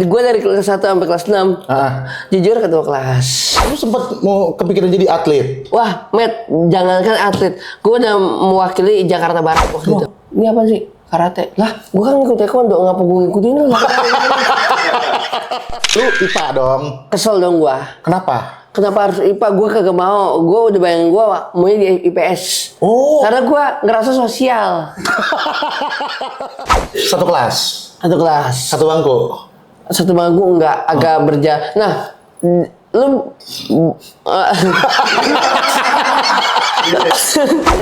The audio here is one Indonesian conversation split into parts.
Gue dari kelas 1 sampai kelas 6 jujur ketua kelas. Lu sempet mau kepikiran jadi atlet? Wah, Matt, jangankan atlet, gue udah mewakili Jakarta Barat waktu itu. Ini apa sih? Karate. Lah, gue kan ngikut taekwondo, ngapa gue ngikutin lu? Lu IPA dong. Kesel dong gue. Kenapa? Kenapa harus IPA? Gue kagak mau. Gue udah bayangin gue maunya di IPS. Oh. Karena gue ngerasa sosial. Satu kelas? Satu kelas. Satu bangku? Satu bangku enggak, agak berjalan. Nah, lu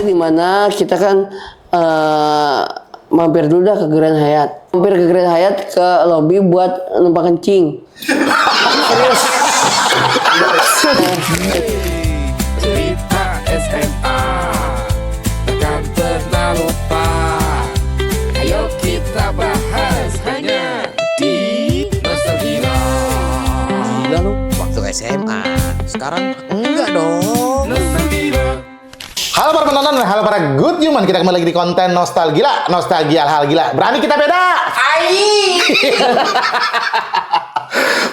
di mana kita kan mampir dulu dah ke Grand Hyatt. Mampir ke Grand Hyatt ke lobby buat numpang kencing. Serius. Cerita SMA takkan pernah lupa. Ayo kita bahas hanya di Nostalgia. Gila lu, waktu SMA. Sekarang enggak dong. Nostalgia. Halo para penonton dan halo para good human. Kita kembali lagi di konten Nostalgia. Nostalgia hal gila. Berani kita beda.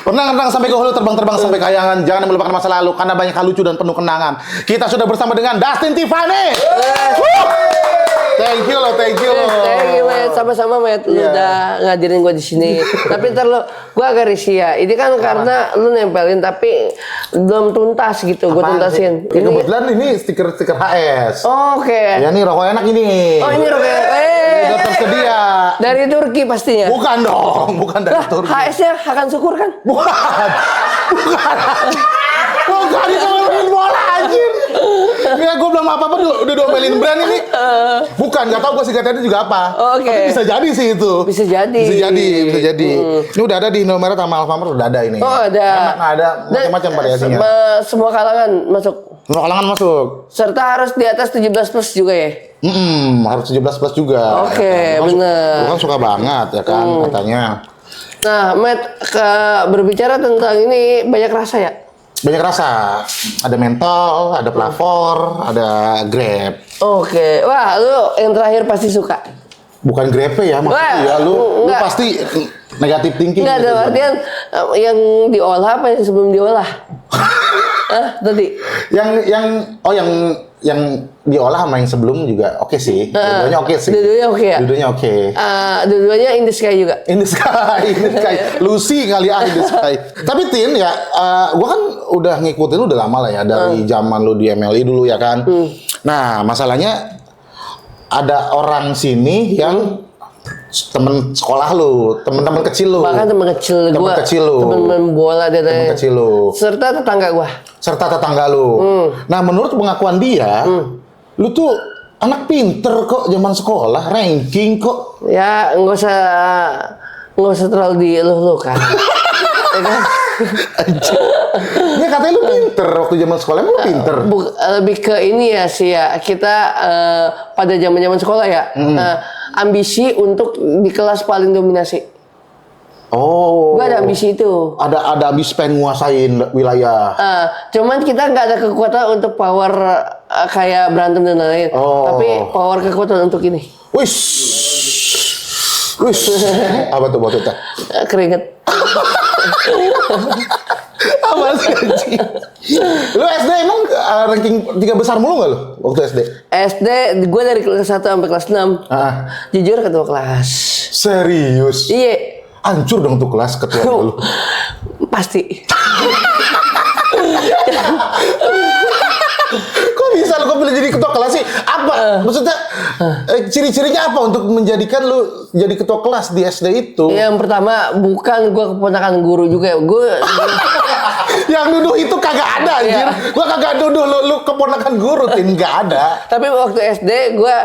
Pernah sampai ke hulu, terbang-terbang sampai ke kayangan. Jangan melupakan masa lalu karena banyak hal lucu dan penuh kenangan. Kita sudah bersama dengan Dustin Tiffany. Thank you loh. Thank you, Matt. Sama-sama, Matt. Lu udah ngadirin gue di sini. Tapi ntar lo, gue agak risih ya. Ini kan karena lu nempelin tapi belum tuntas gitu. Gue tuntasin. Ini kebetulan ini stiker HS. Oke. Ya nih rokok enak ini. Oh, ini rokok. Udah tersedia. Dari Turki pastinya. Bukan dong, bukan dari Turki. HS-nya Hakan Syukur kan? Bukan. Bukan itu ngomongin bola anjir. Ya gue belum apa-apa udah domelin brand ini. Bukan, nggak tahu gue singkatannya juga apa. Oke. Tapi bisa jadi sih itu. Bisa jadi. Ini udah ada di Indomaret sama Alfamart udah ada ini. Oh, ada. Enak, ada macam-macam variasinya. Semua kalangan masuk. Semua kalangan masuk. Serta harus di atas 17 plus juga ya? Harus 17 plus juga. Oke, bener. Gue kan suka banget ya kan katanya. Nah, Matt, berbicara tentang ini banyak rasa ya? Banyak rasa. Ada mentol, ada flavor, ada grape. Oke. Wah, lu yang terakhir pasti suka. Bukan grepe ya, maksudnya ya lu pasti negatif thinking. Enggak ada gitu. artian yang diolah apa yang sebelum diolah? Tadi. Yang diolah sama yang sebelum juga oke sih. Dua-duanya oke sih. Dua-duanya oke ya? Dua-duanya oke. Dua-duanya in the sky juga. In the sky. Lucy kali in the sky. Tapi Tin ya, gua kan udah ngikutin lu udah lama lah ya dari zaman lu di MLI dulu ya kan. Nah, masalahnya ada orang sini yang temen sekolah lu, temen-temen kecil lu. Bahkan temen kecil gua. Temen bola dan temen kecil lu. Serta tetangga gua. Serta tetangga lu. Nah, menurut pengakuan dia, lu tuh anak pinter kok zaman sekolah, ranking kok. Ya, nggak usah terlalu dieluh-elukan. Ya kan? Ya katanya lu pinter waktu zaman sekolah, emang lu pinter? Lebih ke ini ya sih ya, kita pada zaman sekolah ya, ambisi untuk di kelas paling dominasi. Oh. Gue ada ambisi itu. Ada ambisi pengen nguasain wilayah. Cuman kita nggak ada kekuatan untuk power kayak berantem dan lain-lain. Tapi power kekuatan untuk ini. Wish. Apa tuh maksudnya? Keringet. Apa sih anjing? Lu SD emang ranking 3 besar mulu nggak lu waktu SD? SD gue dari kelas 1 sampai kelas 6 jujur ketua kelas. Serius? Iya. Hancur dong tuh kelas ketua lu. Pasti. Kok bisa lu kok pilih jadi ketua kelas sih? Apa? Maksudnya ciri-cirinya apa untuk menjadikan lu jadi ketua kelas di SD itu? Yang pertama bukan gue keponakan guru juga. Gue yang nuduh itu kagak ada anjir. Gua kagak nuduh lu keponakan guru, Tin, nggak ada. Tapi waktu SD gue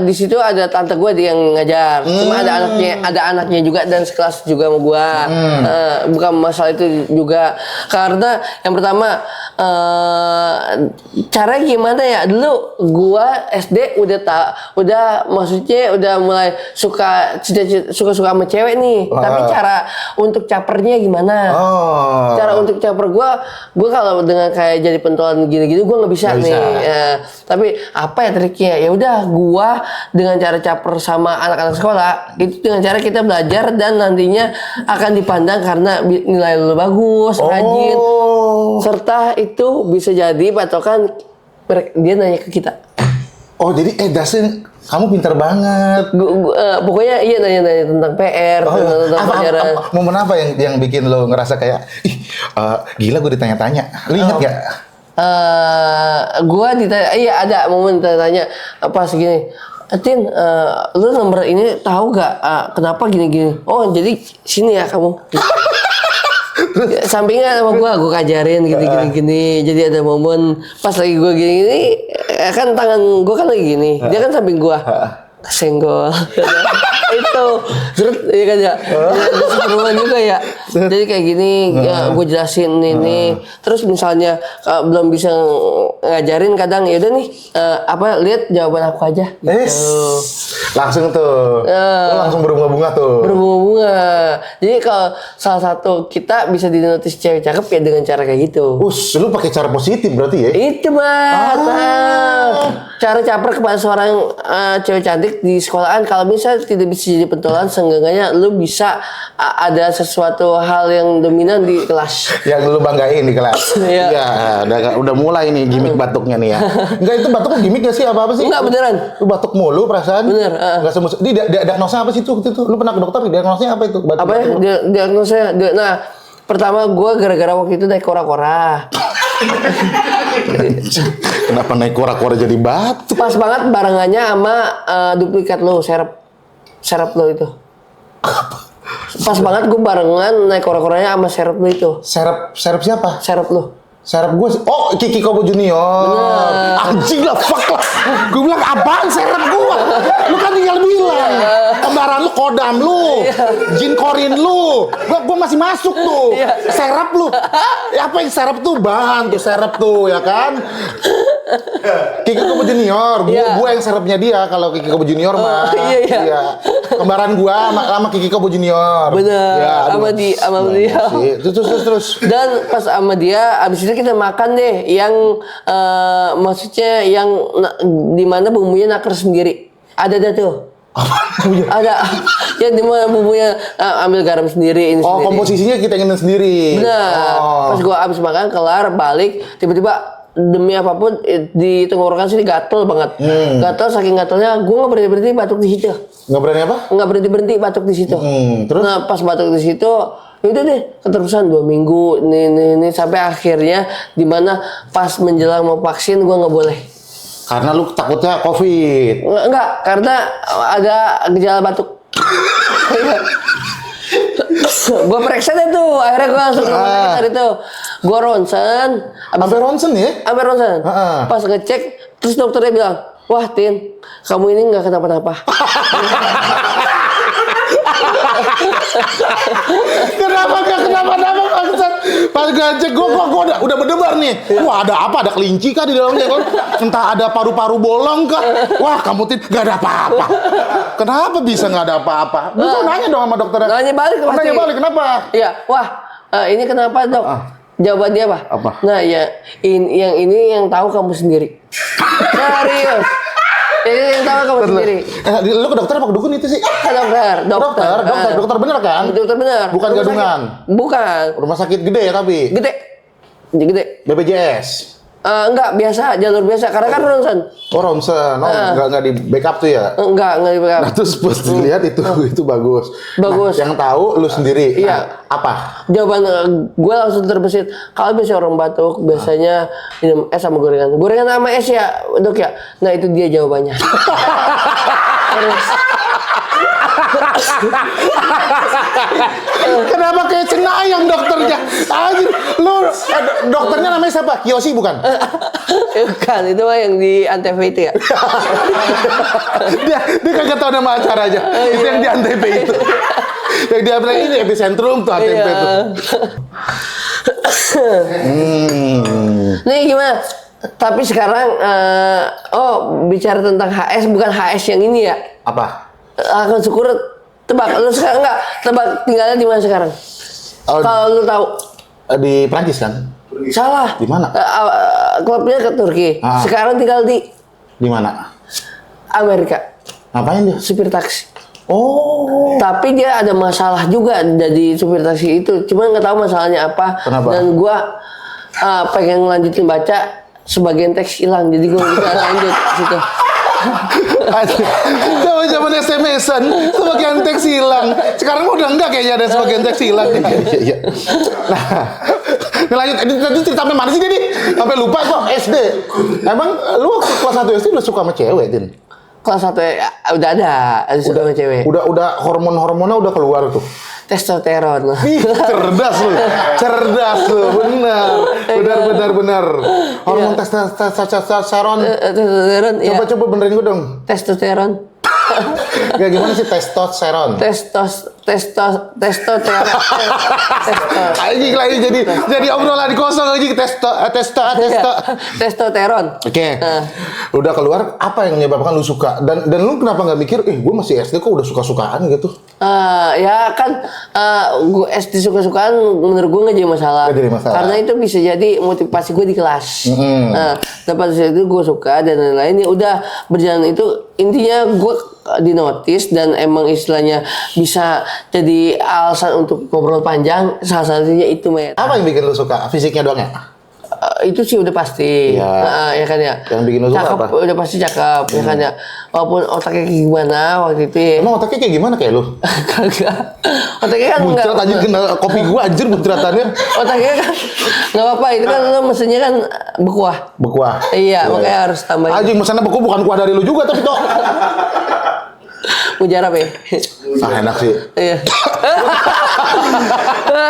di situ ada tante gue yang ngajar. Cuma ada anaknya juga dan sekelas juga sama gue. Bukan masalah itu juga karena yang pertama caranya gimana ya? Dulu gue SD udah maksudnya udah mulai suka sama cewek nih. Tapi cara untuk capernya gimana? Cara untuk untuk caper gue kalau dengan kayak jadi pentolan gini-gini gue nggak bisa Nggak nih. bisa. Ya, tapi apa ya triknya? Ya udah gue dengan cara caper sama anak-anak sekolah itu dengan cara kita belajar dan nantinya akan dipandang karena nilai lu bagus, rajin, serta itu bisa jadi patokan dia nanya ke kita. Oh jadi Dasin kamu pintar banget. Pokoknya iya nanya-nanya tentang PR, tentang pelajaran. Momen apa yang bikin lo ngerasa kayak gila gue ditanya-tanya. Lo inget gak? Gua ditanya, iya ada momen ditanya pas gini, Tin, lu nomor ini tahu gak kenapa gini-gini? Oh jadi sini ya kamu. Sampingnya sama gua kajarin gini. Jadi ada momen pas lagi gua gini, kan tangan gua kan lagi gini, dia kan samping gua. Kesenggol. Itu terus ya kan ya seruan juga ya, jadi kayak gini ya gue jelasin ini terus misalnya belum bisa ngajarin kadang ya udah nih lihat jawaban aku aja gitu. Langsung tuh lo langsung berbunga-bunga tuh. Berbunga. Jadi kalau salah satu kita bisa dinotis cewek cakep ya dengan cara kayak gitu. Lu pakai cara positif berarti ya? Itu mas cara caper kepada seorang cewek cantik di sekolahan, kalau misalnya tidak bisa jadi pentolan, seenggaknya lu bisa ada sesuatu hal yang dominan di kelas yang lu banggain di kelas. Iya. Ya, udah mulai nih gimmick batuknya nih ya. Enggak, itu batuknya gimmick gak sih, apa sih? Enggak, beneran. Lu batuk mulu perasaan. Bener. Enggak semua. Diagnosnya apa sih tuh? Lu pernah ke dokter, diagnosnya apa itu? Apa ya diagnosnya? Nah, pertama gue gara-gara waktu itu naik kora-kora. Kenapa naik kora-kora jadi batuk? Pas banget barengannya sama duplikat lo, serep lo itu. Pas banget gue barengan naik kora-koranya sama serep lo itu. Serep siapa? Serep lo. Serep gue, Kiki Kobo Junior. Bener. Anjing lah, fuck lah. Gue bilang apaan serep gue? Lu kan tinggal bilang. Kembaran lu, kodam lu, jin korin lu. Gue masih masuk tuh. Serep lu. Apa yang serep tuh? Bahan tuh serep tuh, ya kan? Kiki Kobo Junior. Gue yang serepnya dia. Kalau Kiki Kobo Junior mah. Iya. Kembaran gue sama Kiki Kobo Junior. Bener. Ya, sama dia. Terus. Dan pas sama dia, abis itu kita makan deh yang maksudnya yang dimana bumbunya naker sendiri. Ada tuh. Ada yang dimana bumbunya ambil garam sendiri ini sendiri. Komposisinya kita ingin sendiri. Benar. Pas gua abis makan kelar balik tiba-tiba demi apapun di tenggorokan sini gatel banget. Gatel, saking gatelnya gua nggak berhenti batuk di situ. Nggak berani apa? Nggak berhenti batuk di situ. Terus? Nah pas batuk di situ itu deh keterusan 2 minggu nih sampai akhirnya dimana pas menjelang mau vaksin gua nggak boleh. Karena lu takutnya COVID. Enggak, karena ada gejala batuk. Gue periksa deh tuh, akhirnya gue langsung ke rumah sakit hari itu. Gue ronsen. Sampai ronsen ya? Sampai ronsen. Pas ngecek, terus dokternya bilang, wah Tin, kamu ini nggak kenapa-napa. Kenapa gak kenapa-napa maksud? Pas gue cek, gue udah berdebar nih. Wah, ada apa? Ada kelinci kah di dalamnya? Entah ada paru-paru bolong kah? Wah, kamu Tin, gak ada apa-apa. Kenapa bisa gak ada apa-apa? Lu tuh nanya dong sama dokternya. Nanya balik pasti. Nanya balik, kenapa? Iya, wah, ini kenapa dok? Jawaban dia apa? Apa? Nah, ya, yang ini yang tahu kamu sendiri. Serius. Ini yang tahu kamu sendiri. Lu ke dokter apa ke dukun itu sih? Dokter bener kan? Dokter bener. Bukan Rumah gadungan. sakit. Bukan. Rumah sakit gede ya tapi? Gede. BPJS. Enggak, biasa, jalur biasa. Karena kan ronsen. Oh, ronsen. Enggak di backup tuh ya? Enggak di backup. Nah, terus pas dilihat itu bagus. Bagus. Nah, yang tahu lu sendiri. Iya. Nah, apa? Jawaban gue langsung terbesit. Kalau biasanya orang batuk, biasanya minum es sama gorengan. Gorengan sama es ya, dok ya. Nah, itu dia jawabannya. Terus. Kenapa kayak cenayang dokternya? Anjir, lu dokternya namanya siapa? Kiyoshi bukan? Bukan, itu mah yang di Antv itu ya. dia kagak tahu nama acaranya. Itu yang di Antv itu. Yang dia bilang ini epicentrum tuh Antv itu. Nih gimana? Tapi sekarang, bicara tentang HS, bukan HS yang ini ya. Apa? Akan syukur, tebak, lu sekarang enggak, tebak tinggalnya di mana sekarang? Oh, Kalau lu tahu. Di Prancis kan? Salah. Di mana? Klubnya ke Turki. Ah. Sekarang tinggal di Di mana? Amerika. Ngapain dia? Supir taksi. Oh. Tapi dia ada masalah juga jadi supir taksi itu. Cuma nggak tahu masalahnya apa. Kenapa? Dan gua pengen lanjutin baca, sebagian teks hilang. Jadi gua bisa lanjut situ. Zaman SMS-an sebagian teks hilang. Sekarang udah enggak kayaknya ada sebagian teks hilang. Iya. Nah, lanjut. Tadi cerita sampai mana sih Din? Sampai lupa kok SD. Emang lu waktu kelas 1 SD udah suka sama cewek, Din? Kelas 1 ya, udah ada suka sama cewek. Udah hormonnya udah keluar tuh. Testosteron. Ih, cerdas lu, benar. Hormon testosteron. Testosteron. Ya. Coba benerin gue dong. Testosteron. Kayak gimana sih testosteron? Testosteron. Anjing lagi jadi obrolan kosong lagi Testosteron. Oke. Udah keluar, apa yang menyebabkan lu suka? Dan lu kenapa nggak mikir, gue masih SD kok udah suka-sukaan gitu? Ya kan, gue SD suka-sukaan menurut gue nggak jadi masalah. Nggak jadi masalah. Karena itu bisa jadi motivasi gue di kelas. Pada saat itu gue suka dan lain-lain. Ya udah berjalan itu, intinya gue dinotis dan emang istilahnya bisa jadi alasan untuk ngobrol panjang. Salah satunya itu, Met. Apa yang bikin lu suka? Fisiknya doang ya? Itu sih udah pasti. Iya. Ya kan ya. Yang bikin lu suka cakep, apa? udah pasti cakep, ya kan ya. Walaupun otaknya kayak gimana waktu itu ya. Emang otaknya kayak gimana kayak lu? Kagak. Otaknya kan enggak. Muncrat aja kena kopi gua anjir muncratannya. Otaknya kan enggak apa-apa, itu kan lo mesinnya kan berkuah. Berkuah. Iya, makanya harus tambahin. Anjing mesennya beku bukan kuah dari lu juga tapi toh. Mujarab ya. Enak sih. Iya.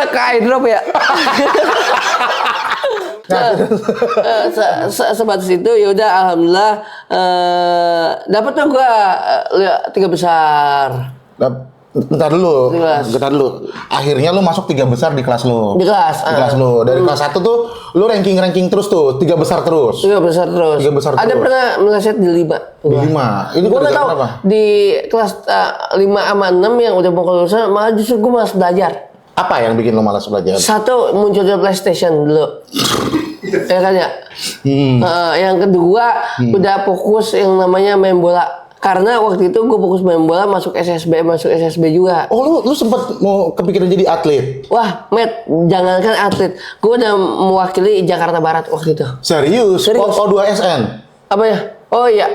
Kayak drop ya. Sebatas itu ya udah alhamdulillah dapat tuh gua 3 besar. Bentar dulu. Akhirnya lu masuk 3 besar di kelas lu. Di kelas. Di kelas lu. Dari kelas 1 tuh lu ranking terus tuh, 3 besar terus. 3 besar terus. 3 besar Ada terus. pernah meleset di 5. Di 5. Ini Gue nggak tahu kenapa? di kelas 5 sama 6 yang udah mau kelulusan malah justru gue malas belajar. Apa yang bikin lu malas belajar? Satu, munculnya PlayStation dulu. Ya kan ya. Yang kedua udah fokus yang namanya main bola. Karena waktu itu gue fokus main bola, masuk SSB juga. Oh lu sempat mau kepikiran jadi atlet? Wah, Matt, jangankan atlet, gue udah mewakili Jakarta Barat waktu itu. Serius? O2SN? Apa ya? Oh iya.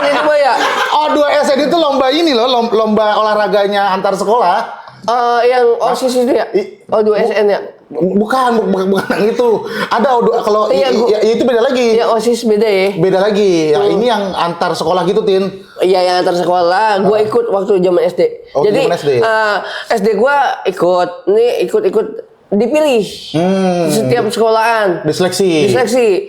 Ini apa ya? O2SN itu lomba ini loh, lomba olahraganya antar sekolah. Yang OSIS itu ya? O2SN ya? Bukan yang itu. Ada kalau Iya, itu beda lagi. Ya OSIS beda ya? Beda lagi. Ya, ini yang antar sekolah gitu, Tin. Iya, yang antar sekolah. Gue ikut waktu zaman SD. Oh, Jadi zaman SD. SD gue ikut dipilih setiap sekolahan. Diseleksi.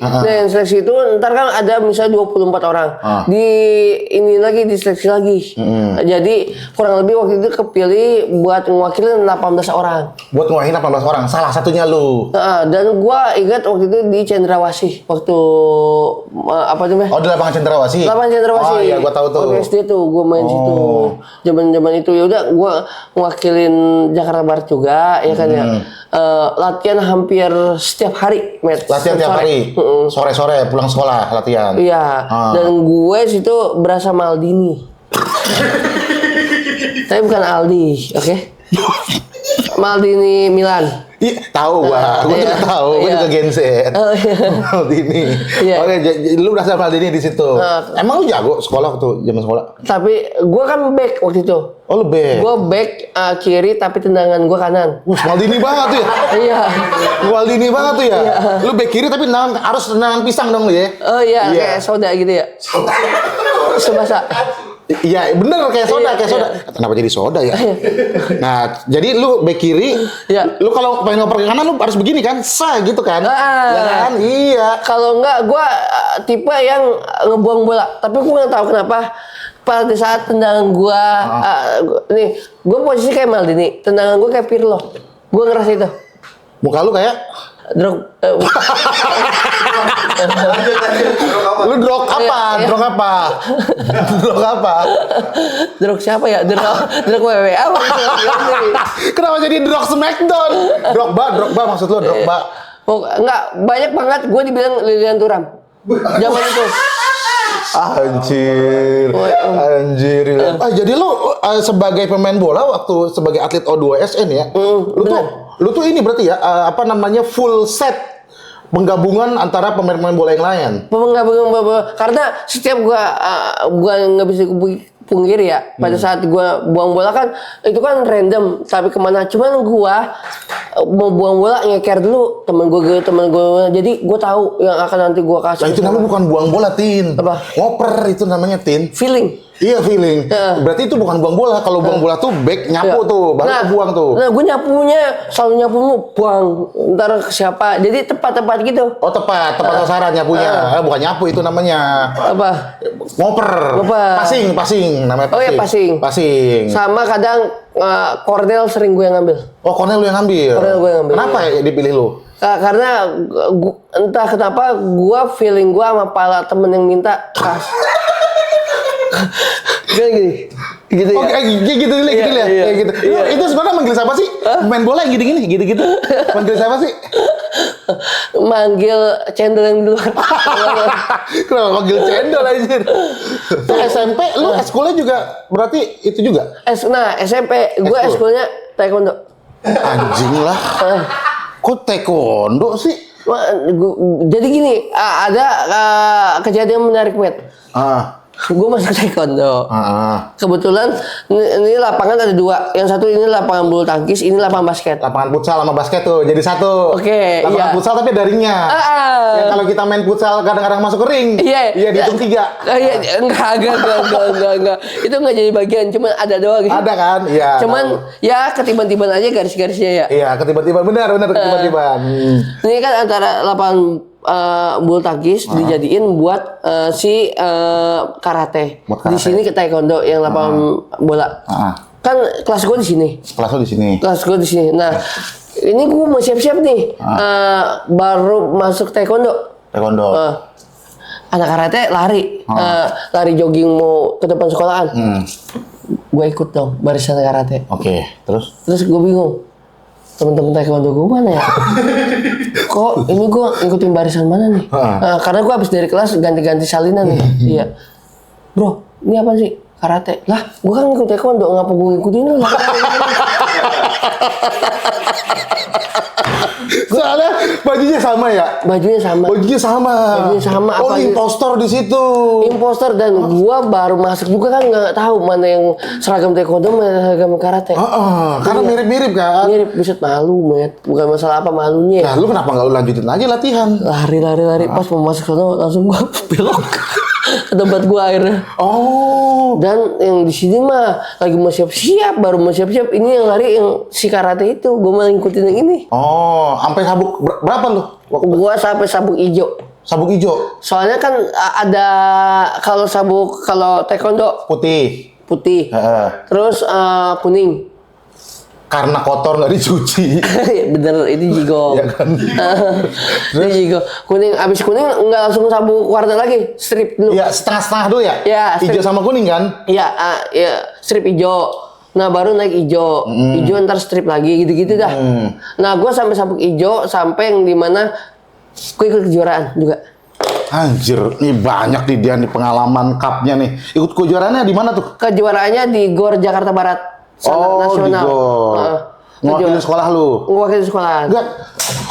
Dan seleksi itu ntar kan ada misalnya 24 orang. Ini lagi diseleksi lagi. Jadi kurang lebih waktu itu kepilih buat mewakili 18 orang. Buat ngewakilin 18 orang. Salah satunya lu. Dan gua ingat waktu itu di Cendrawasih waktu apa namanya? Oh, di lapangan Cendrawasih. Lapangan Cendrawasih. Oh iya, gua tahu tuh. Waktu SD tuh gua main situ. Zaman itu ya udah gua mewakilin Jakarta Barat juga, ya kan ya. Latihan hampir setiap hari, Met. Latihan tiap hari. Sore-sore pulang sekolah latihan. Iya. Dan gue situ berasa Maldini. Tapi bukan Aldi, oke? Maldini Milan. Iya, tahu gua juga tahu, gua juga Gen Z. Maldini. Iya. Oke, lu berasa Maldini di situ. Emang lu jago sekolah waktu zaman sekolah? Tapi gue kan back waktu itu. Oh, lu back. Gue back kiri tapi tendangan gue kanan. Maldini banget tuh ya. Iya. Maldini banget tuh ya. Lu back kiri tapi harus tendangan pisang dong lu ya. Oh iya, kayak soda gitu ya. Subasa. Iya, bener kayak soda, Kenapa jadi soda ya? Nah, jadi lu back kiri, lu kalau pengen ngoper ke kanan lu harus begini kan, gitu kan? Ya kan? Iya. Kalau enggak, gue tipe yang ngebuang bola. Tapi gue nggak tahu kenapa pada saat tendangan gue, gue posisi kayak Maldini, tendangan gue kayak Pirlo. Gue ngerasa itu. Muka lu kayak Lu drog apa? Iya. Drog apa? Drog apa? Drog siapa ya? Drog WWE apa? Kenapa jadi drog Smackdown? Drogba maksud lu Drogba. Oh, enggak, banyak banget gue dibilang Lilian Thuram. Zaman itu. Anjir. Jadi lu sebagai pemain bola waktu sebagai atlet O2SN ya. Lu tuh ini berarti ya apa namanya full set penggabungan antara pemain-pemain bola yang lain. Penggabungan karena setiap gua nggak bisa pungkiri ya pada saat gua buang bola kan itu kan random tapi kemana cuman gua mau buang bola ngeker dulu temen gua jadi gua tahu yang akan nanti gua kasih. Nah, itu namanya bukan buang bola, Tin. Apa? Ngoper itu namanya, Tin. Feeling. Iya, feeling. Berarti itu bukan buang bola. Kalau buang bola tuh back nyapu tuh, baru buang tuh. Nah, gue selalu nyapunya buang. Ntar ke siapa. Jadi tepat-tepat gitu. Oh, tepat sasaran nyapunya. Bukan nyapu itu namanya. Apa? Ngoper. Passing namanya. Oh ya, passing. Sama kadang Cordel sering gue yang ngambil. Oh, Cornel lu yang ngambil. Cornel gue yang ngambil. Kenapa ya dipilih lu? Karena entah kenapa feeling gue sama pala temen yang minta kas. Gini gitu ya. Oke, gitu dulu. Itu sebenarnya manggil siapa sih? Main bola yang gini-gini, gitu-gitu. Manggil siapa sih? Manggil cendol yang di luar. Kenapa manggil cendol anjir? Tuh SMP lu eskulnya juga berarti itu juga? SMP gue eskulnya taekwondo. Anjing lah. Kok taekwondo sih? Jadi gini, ada kejadian menarik, Met. Gue masuk taekwondo. Kebetulan ini lapangan ada dua. Yang satu ini lapangan bulu tangkis, ini lapangan basket. Lapangan futsal sama basket tuh jadi satu. Oke, lapangan iya. futsal tapi ada ringnya. Yang kalau kita main futsal kadang-kadang masuk ke ring. Iya, dihitung 3. Enggak. Itu enggak jadi bagian, cuman ada doang gitu. Ada kan? Iya. Cuman ya ketiban-tiban aja garis-garisnya ya. Iya, ketiban-tiban benar ketiban-tiban. Ini kan antara lapangan bulu tangkis dijadiin buat karate. Di sini ke taekwondo yang lapangan bola. Kan kelas gue di sini. Kelas gue di sini. Nah, ini gue mau siap-siap nih. Baru masuk taekwondo. Anak karate lari. Lari jogging mau ke depan sekolahan. Gue ikut dong barisan karate. Oke, terus gue bingung. Temen-temen taekwondo gue mana ya? Kok ini gue ngikutin barisan mana nih? Karena gue habis dari kelas ganti-ganti salinan nih. Iya. Bro, ini apa sih? Karate. Lah, gue kan ngikut taekwondo, ngapa gue ngikutin lu? Soalnya bajunya sama ya? Bajunya sama. Oh, impostor di situ. Impostor dan gua baru masuk juga kan nggak tahu mana yang seragam taekwondo mana seragam karate. Karena mirip-mirip kan? Mirip, buset malu, Met. Bukan masalah apa malunya. Nah, lu kenapa nggak lu lanjutin aja latihan? Lari. Pas mau masuk sana langsung gua belok ke tempat gua akhirnya. Oh. Dan yang di sini mah lagi mau siap-siap, baru mau siap-siap. Ini yang lari yang si karate itu, gua malah ngikutin yang ini. Oh, sampai sabuk berapa lu? Gua sampai sabuk hijau. Sabuk hijau. Soalnya kan ada kalau taekwondo putih. Terus kuning. Karena kotor nggak dicuci. Bener, itu jigong. Ya kan? Itu jigong. Kuning, abis kuning nggak langsung sabuk warna lagi, strip dulu. Iya, setengah-setengah dulu ya? Iya, hijau sama kuning kan? Iya, strip hijau. Nah, baru naik hijau. Hijau ntar strip lagi, gitu-gitu dah. Nah, gue sampai sabuk hijau, sampai yang dimana gue ikut kejuaraan juga. Anjir, ini banyak nih dia nih pengalaman cupnya nih. Ikut kejuaraannya di mana tuh? Kejuaraannya di GOR Jakarta Barat. Nasional. Di GOR. Ngewakilin sekolah lu? Ngewakilin sekolah. Enggak.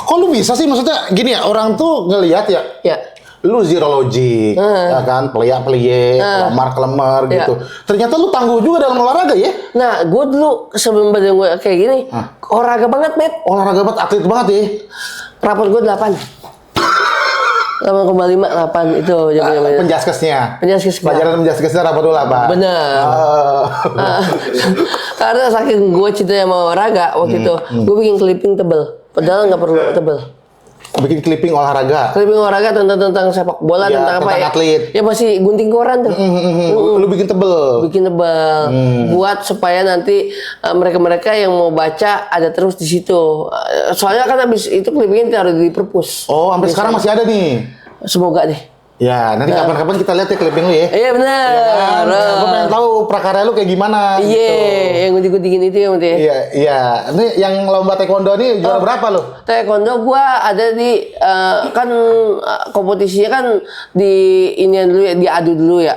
Kok lu bisa sih? Maksudnya gini ya, orang tuh ngelihat ya. Ya. Lu zero logic, ya kan? Peliak-peliak, kelemar-kelemar gitu. Ternyata lu tangguh juga dalam olahraga ya? Nah, gue dulu sebelum badan gue kayak gini, olahraga banget, Met. Olahraga banget, atlet banget ya? Rapot gue 8. 8,58 itu jaman-jaman. Penjaskesnya. Penjaskes. Pelajaran penjaskesnya rapot dulu apa? Bener. Karena saking gue cintanya sama olahraga waktu itu, gue bikin clipping tebel. Padahal nggak perlu tebel. bikin clipping olahraga. Clipping olahraga tentang sepak bola, Ya, tentang apa tentang ya? atlet. Ya masih gunting koran tuh. Lu bikin tebel. Bikin tebal buat supaya nanti mereka-mereka yang mau baca ada terus di situ. Soalnya kan habis itu clippingnya taruh di perpus. Oh, sampai sekarang masih ada nih. Semoga deh. Ya, nanti kapan-kapan kita lihat ya clipping lu ya. Iya benar. Gue pengen tahu prakarya lu kayak gimana. Iya, yang gunting-guntingin itu ya Mat ya. Iya, iya. Ini yang lomba taekwondo nih juara berapa lu? Taekwondo gua ada di kan kompetisinya kan di ini dulu ya, diadu dulu ya.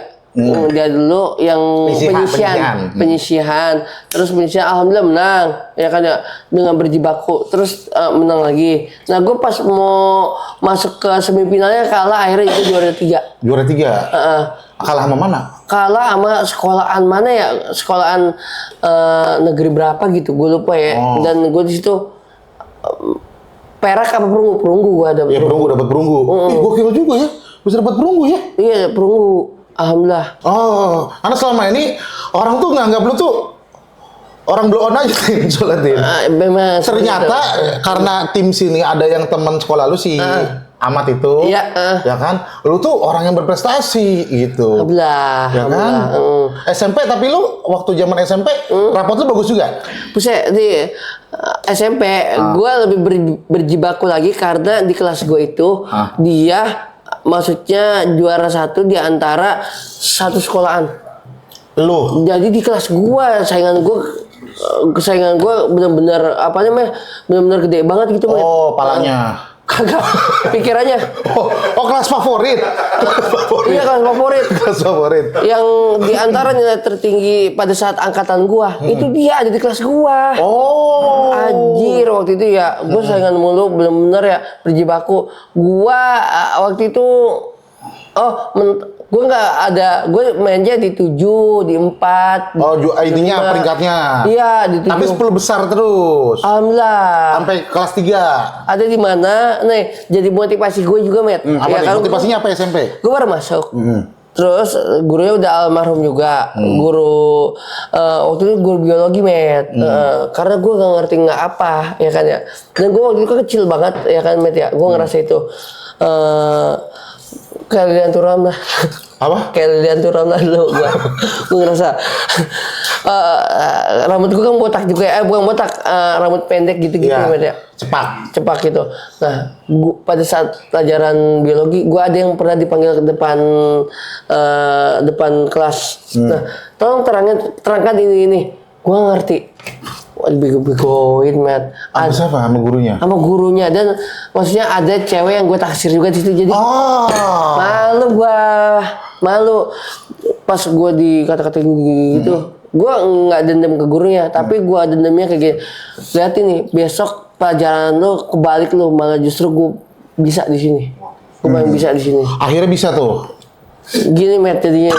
Dia dulu yang penyisihan. Terus penyisihan alhamdulillah menang ya kan ya dengan berjibaku. Terus menang lagi. Nah, gue pas mau masuk ke semifinalnya kalah, akhirnya itu juara 3. Juara 3. Kalah sama mana? Kalah sama sekolahan mana ya? Sekolahan negeri berapa gitu, gue lupa ya. Dan gue di situ perak apa perunggu? Perunggu gue ada. Ya perunggu, dapat perunggu. Ih, gokil juga ya. Bisa dapat perunggu ya? Iya, perunggu. Alhamdulillah. Oh, karena selama ini orang tuh nganggap lu tuh orang blow on aja Tin, soalnya Tin. Memang Ternyata karena tim sini ada yang teman sekolah lu si Amat itu, Iya, ya kan? Lu tuh orang yang berprestasi gitu. Alhamdulillah. Ya kan? SMP tapi lu waktu zaman SMP rapot lu bagus juga. Buset, di SMP gue lebih berjibaku lagi karena di kelas gue itu dia maksudnya juara 1 di antara satu sekolahan. Lu. Jadi di kelas gue saingan gue benar-benar apa namanya? Benar-benar gede banget gitu. Oh, palanya. Kagak pikirannya. Oh, kelas favorit. Iya, kelas favorit. Kelas favorit. Yang di antara nilai tertinggi pada saat angkatan gua itu dia ada di kelas gua. Oh. Anjir, waktu itu ya gua saingan mulu, bener-bener ya berjibaku. Gua waktu itu gua nggak ada, gua mainnya di 7, di 4. Oh, ininya peringkatnya. Iya, di 7. Tapi 10 besar terus. Alhamdulillah. Sampai kelas 3. Ada di mana? Nih, jadi motivasi gue juga, Met. Apa nih? Motivasinya apa SMP? Gue baru masuk. Terus gurunya udah almarhum juga. Guru waktu itu guru biologi, Met. Karena gue nggak ngerti nggak apa, ya kan ya. Dan gue waktu itu kecil banget, ya kan, Met ya. Gue ngerasa itu kayak Lilian Thuram lah. Apa? Kayak Lilian Thuram lah dulu gue ngerasa rambut gue kan botak juga ya, bukan botak, rambut pendek gitu-gitu, Iya. Met ya. Cepak gitu. Nah, pada saat pelajaran biologi, gue ada yang pernah dipanggil ke depan kelas. Nah, tolong terangkan ini. Gue ngerti. Wah, bego-begoin, Met. Apa siapa sama gurunya? Sama gurunya, dan maksudnya ada cewek yang gue taksir juga di situ, jadi malu pas gue dikata-katain gitu. Gue nggak dendam ke gurunya, tapi gue dendamnya kayak gini. Lihat ini, besok pelajaran lo kebalik lo, malah justru gue bisa di sini. Gue paling bisa di sini. Akhirnya bisa tuh. Gini, Met, jadinya.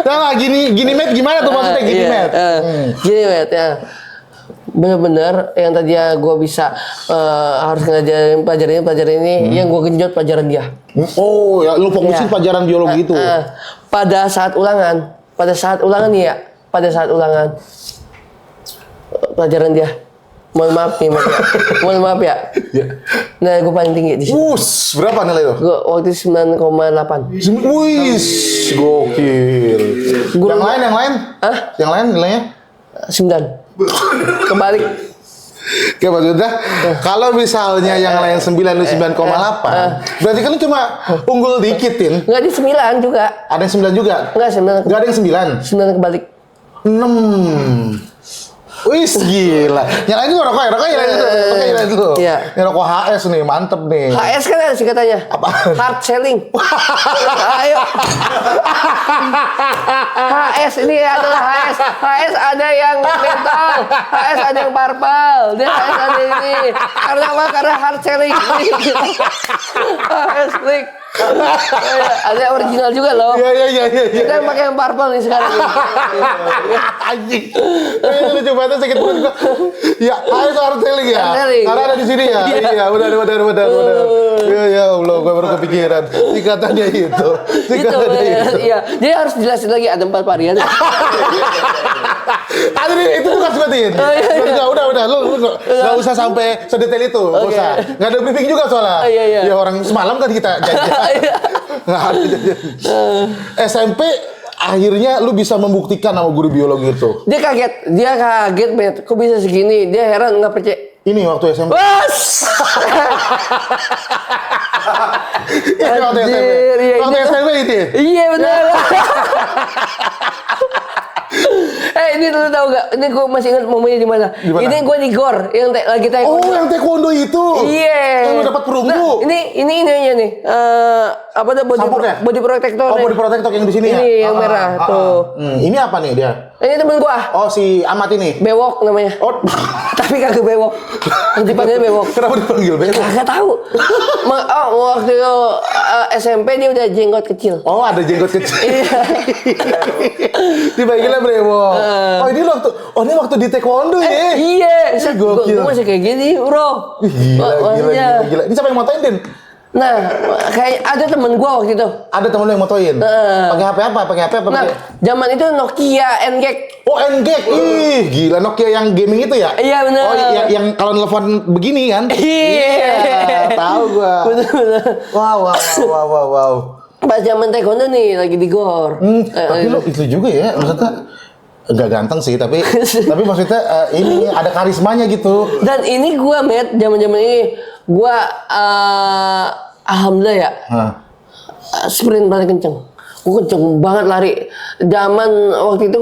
Nah, gini Met gimana tuh maksudnya gini Met? Gini, Met, ya. Bener-bener yang tadinya gue bisa harus ngajarin pelajaran ini, yang gue genjot pelajaran dia. Oh, ya lu fokusin Iya. pelajaran biologi itu. Pada saat ulangan nih ya, pelajaran dia. Mohon maaf nih, Mas ya. Mohon maaf ya. Nah, gue paling tinggi di sini. Berapa nilai lu? Gue waktu 9,8. Wih, gokil. Yang lain? Hah? Yang lain nilainya? 9. Kebalik. Oke, maksudnya kalau misalnya yang lain 9 lu 9,8, berarti kan lu cuma unggul dikit, Tin. Enggak, di 9 juga. Ada yang 9 juga? Enggak, 9. Enggak ada yang 9? 9 kebalik. 6. Wih, gila. Yang lain itu rokok dulu. Iya. Ini rokok HS nih, mantep nih. HS kan ada singkatannya. Apa? Hard selling. Ayo. HS ini adalah HS. HS ada yang mentol. HS ada yang purple. Dia HS ada ini. Karena apa? Karena hard selling. HS klik. Ada yang original juga loh. Iya. Kita pakai yang purple nih sekarang. Anjing. Ini lucu banget sakit perut gua. Ya, HS hard selling ya. Hard selling. Karena ada di sini ya. Iya, benar. Ya Allah, gua baru kepikiran. Singkatannya itu. Iya. Jadi harus jelasin lagi ada 4 varian. Tadi itu bukan sebutin. Iya. Udah. udah lu nggak usah sampai sedetail itu, nggak Oke. usah. Nggak ada briefing juga soalnya. Iya. Ya orang semalam kan kita janji. Nggak ada janjian. SMP akhirnya lu bisa membuktikan sama guru biologi itu. Dia kaget, Met. Kok bisa segini? Dia heran nggak percaya. Ini waktu SMP. Was! Ini waktu SMP. Anjir, iya, Waktu ini- SMP itu. Ya? Iya benar. Ini lu tahu gak? Ini gue masih ingat momennya di mana. Di mana? Ini gue di GOR yang lagi Oh, taekwondo. yang taekwondo itu. Iya. Yang lu dapat perunggu. Nah, ini aja nih. Apa tuh Sabuknya? body protector. Oh, nih. body protector yang di sini ya? Ini yang merah, tuh. Ini apa nih dia? Ini temen gua. Oh, si Amat ini. Bewok namanya. Oh, Tapi kagak bewok. Yang dipanggil bewok. kenapa dipanggil Bebo? Kagak tahu. Waktu SMP dia udah jenggot kecil. Oh, ada jenggot kecil. Iya. Dipanggilnya Bebo. Ini waktu di taekwondo ya. Iya, gokil. gua masih kayak gini, Bro. Gila. Ini siapa yang motoin, Din? Nah, kayak ada temen gua waktu itu. Ada temen lu yang motoin? Pakai HP apa? Nah, zaman itu Nokia NGEK. Oh, NGEK. Ih, gila Nokia yang gaming itu ya? Iya, bener. Oh, yang kalau nelfon begini kan? Iya. Tahu gua. Bener. Wow. Pas zaman taekwondo nih lagi di GOR. Tapi lu itu juga ya, maksudnya enggak ganteng sih, tapi maksudnya ini ada karismanya gitu. Dan ini gua, Met, zaman-zaman ini gua alhamdulillah ya. Sprint paling kenceng. Gua kenceng banget lari. Zaman waktu itu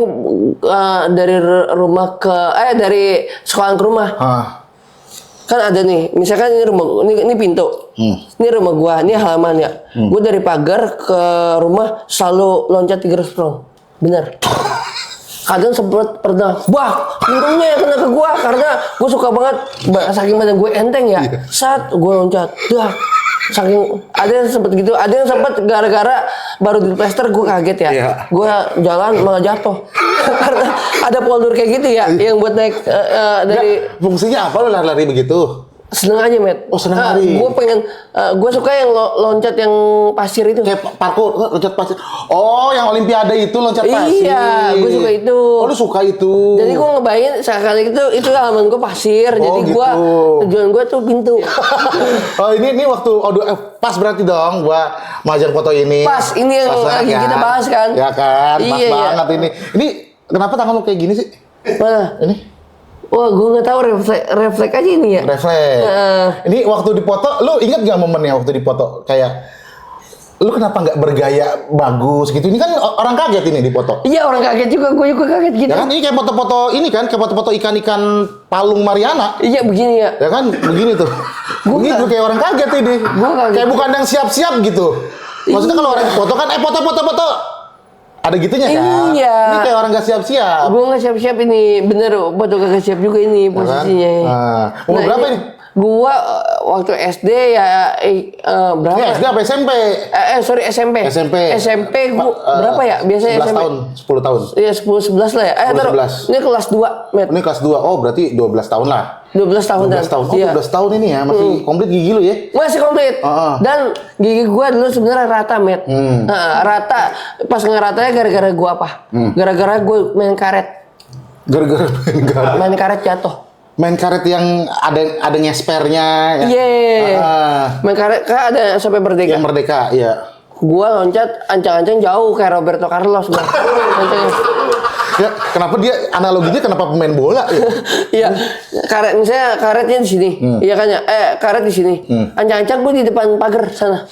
dari rumah ke dari sekolah ke rumah. Kan ada nih, misalkan ini rumah, ini pintu, ini rumah gua, ini halaman ya. Gua dari pagar ke rumah selalu loncat 3 sprong, bener. Kadang sempet pernah, untungnya yang kena ke gua karena gua suka banget, saking badan gue enteng ya. Saat gua loncat, saking ada yang sempet gitu, ada yang sempet gara-gara baru di plester gua kaget ya. Iya. Gua jalan malah jatuh karena ada poldur kayak gitu ya, yang buat naik dari Fungsinya apa lu lari-lari begitu? seneng aja, Met. Oh, seneng lari. Gue pengen, gue suka yang loncat yang pasir itu. Kayak parkour, loncat pasir. Oh, yang olimpiade itu loncat pasir. Iya, gue suka itu. Oh, lu suka itu. Jadi gue ngebayangin sekali itu halaman gue pasir. Oh, Jadi gue gitu. tujuan gue tuh pintu. Oh, ini waktu pas berarti dong gua majang foto ini. Pas, ini yang Pas lagi kan? kita bahas kan? Ya kan, pas Iya, iya. banget ini. Ini kenapa tangan lu kayak gini sih? Mana? Ini Wah, gue nggak tahu refleks aja ini ya. refleks. Ini waktu difoto, lu ingat gak momennya waktu difoto? Kayak lu kenapa nggak bergaya bagus gitu? Ini kan orang kaget ini difoto. Iya, orang kaget juga, gue juga kaget gitu. Ya kan ini kayak foto-foto ini kan, kayak foto-foto ikan-ikan palung Mariana. Iya, begini ya. Ya kan, begini tuh. Begitu kayak orang kaget ini. Gua kaget. Kayak bukan yang siap-siap gitu. Maksudnya kalau orang foto kan, foto. Ada gitunya kan? Iya. Ini kayak orang nggak siap-siap. Gue nggak siap-siap ini, bener. Foto kagak siap juga ini posisinya. Umur berapa ini? Gua waktu SD ya berapa? Ini SD apa SMP? Sorry SMP. SMP gua berapa ya? Biasanya 11 SMP. tahun, 10 tahun. Iya 10 11 lah ya. 10, Taruh. 11. Ini kelas 2, Met. Ini kelas 2. Oh, berarti 12 tahun lah. 12 tahun 12 tahun. Oh, Iya. 12 tahun ini ya. Masih komplit gigi lu ya. Masih komplit. Dan gigi gua dulu sebenarnya rata, Met. Rata. Pas ngeratanya gara-gara gua apa? Gara-gara gua main karet. Gara-gara Main karet jatuh. main karet yang ada ngespernya. Ya. Iya. Main karet kan ada sampai merdeka. Yang merdeka, iya. Gua loncat ancang-ancang jauh kayak Roberto Carlos gua. Loncatnya. Ya, kenapa dia analoginya kenapa pemain bola ya? Iya, misalnya karetnya di sini, iya kan ya? Karet di sini. Ancang-ancang gue di depan pagar sana.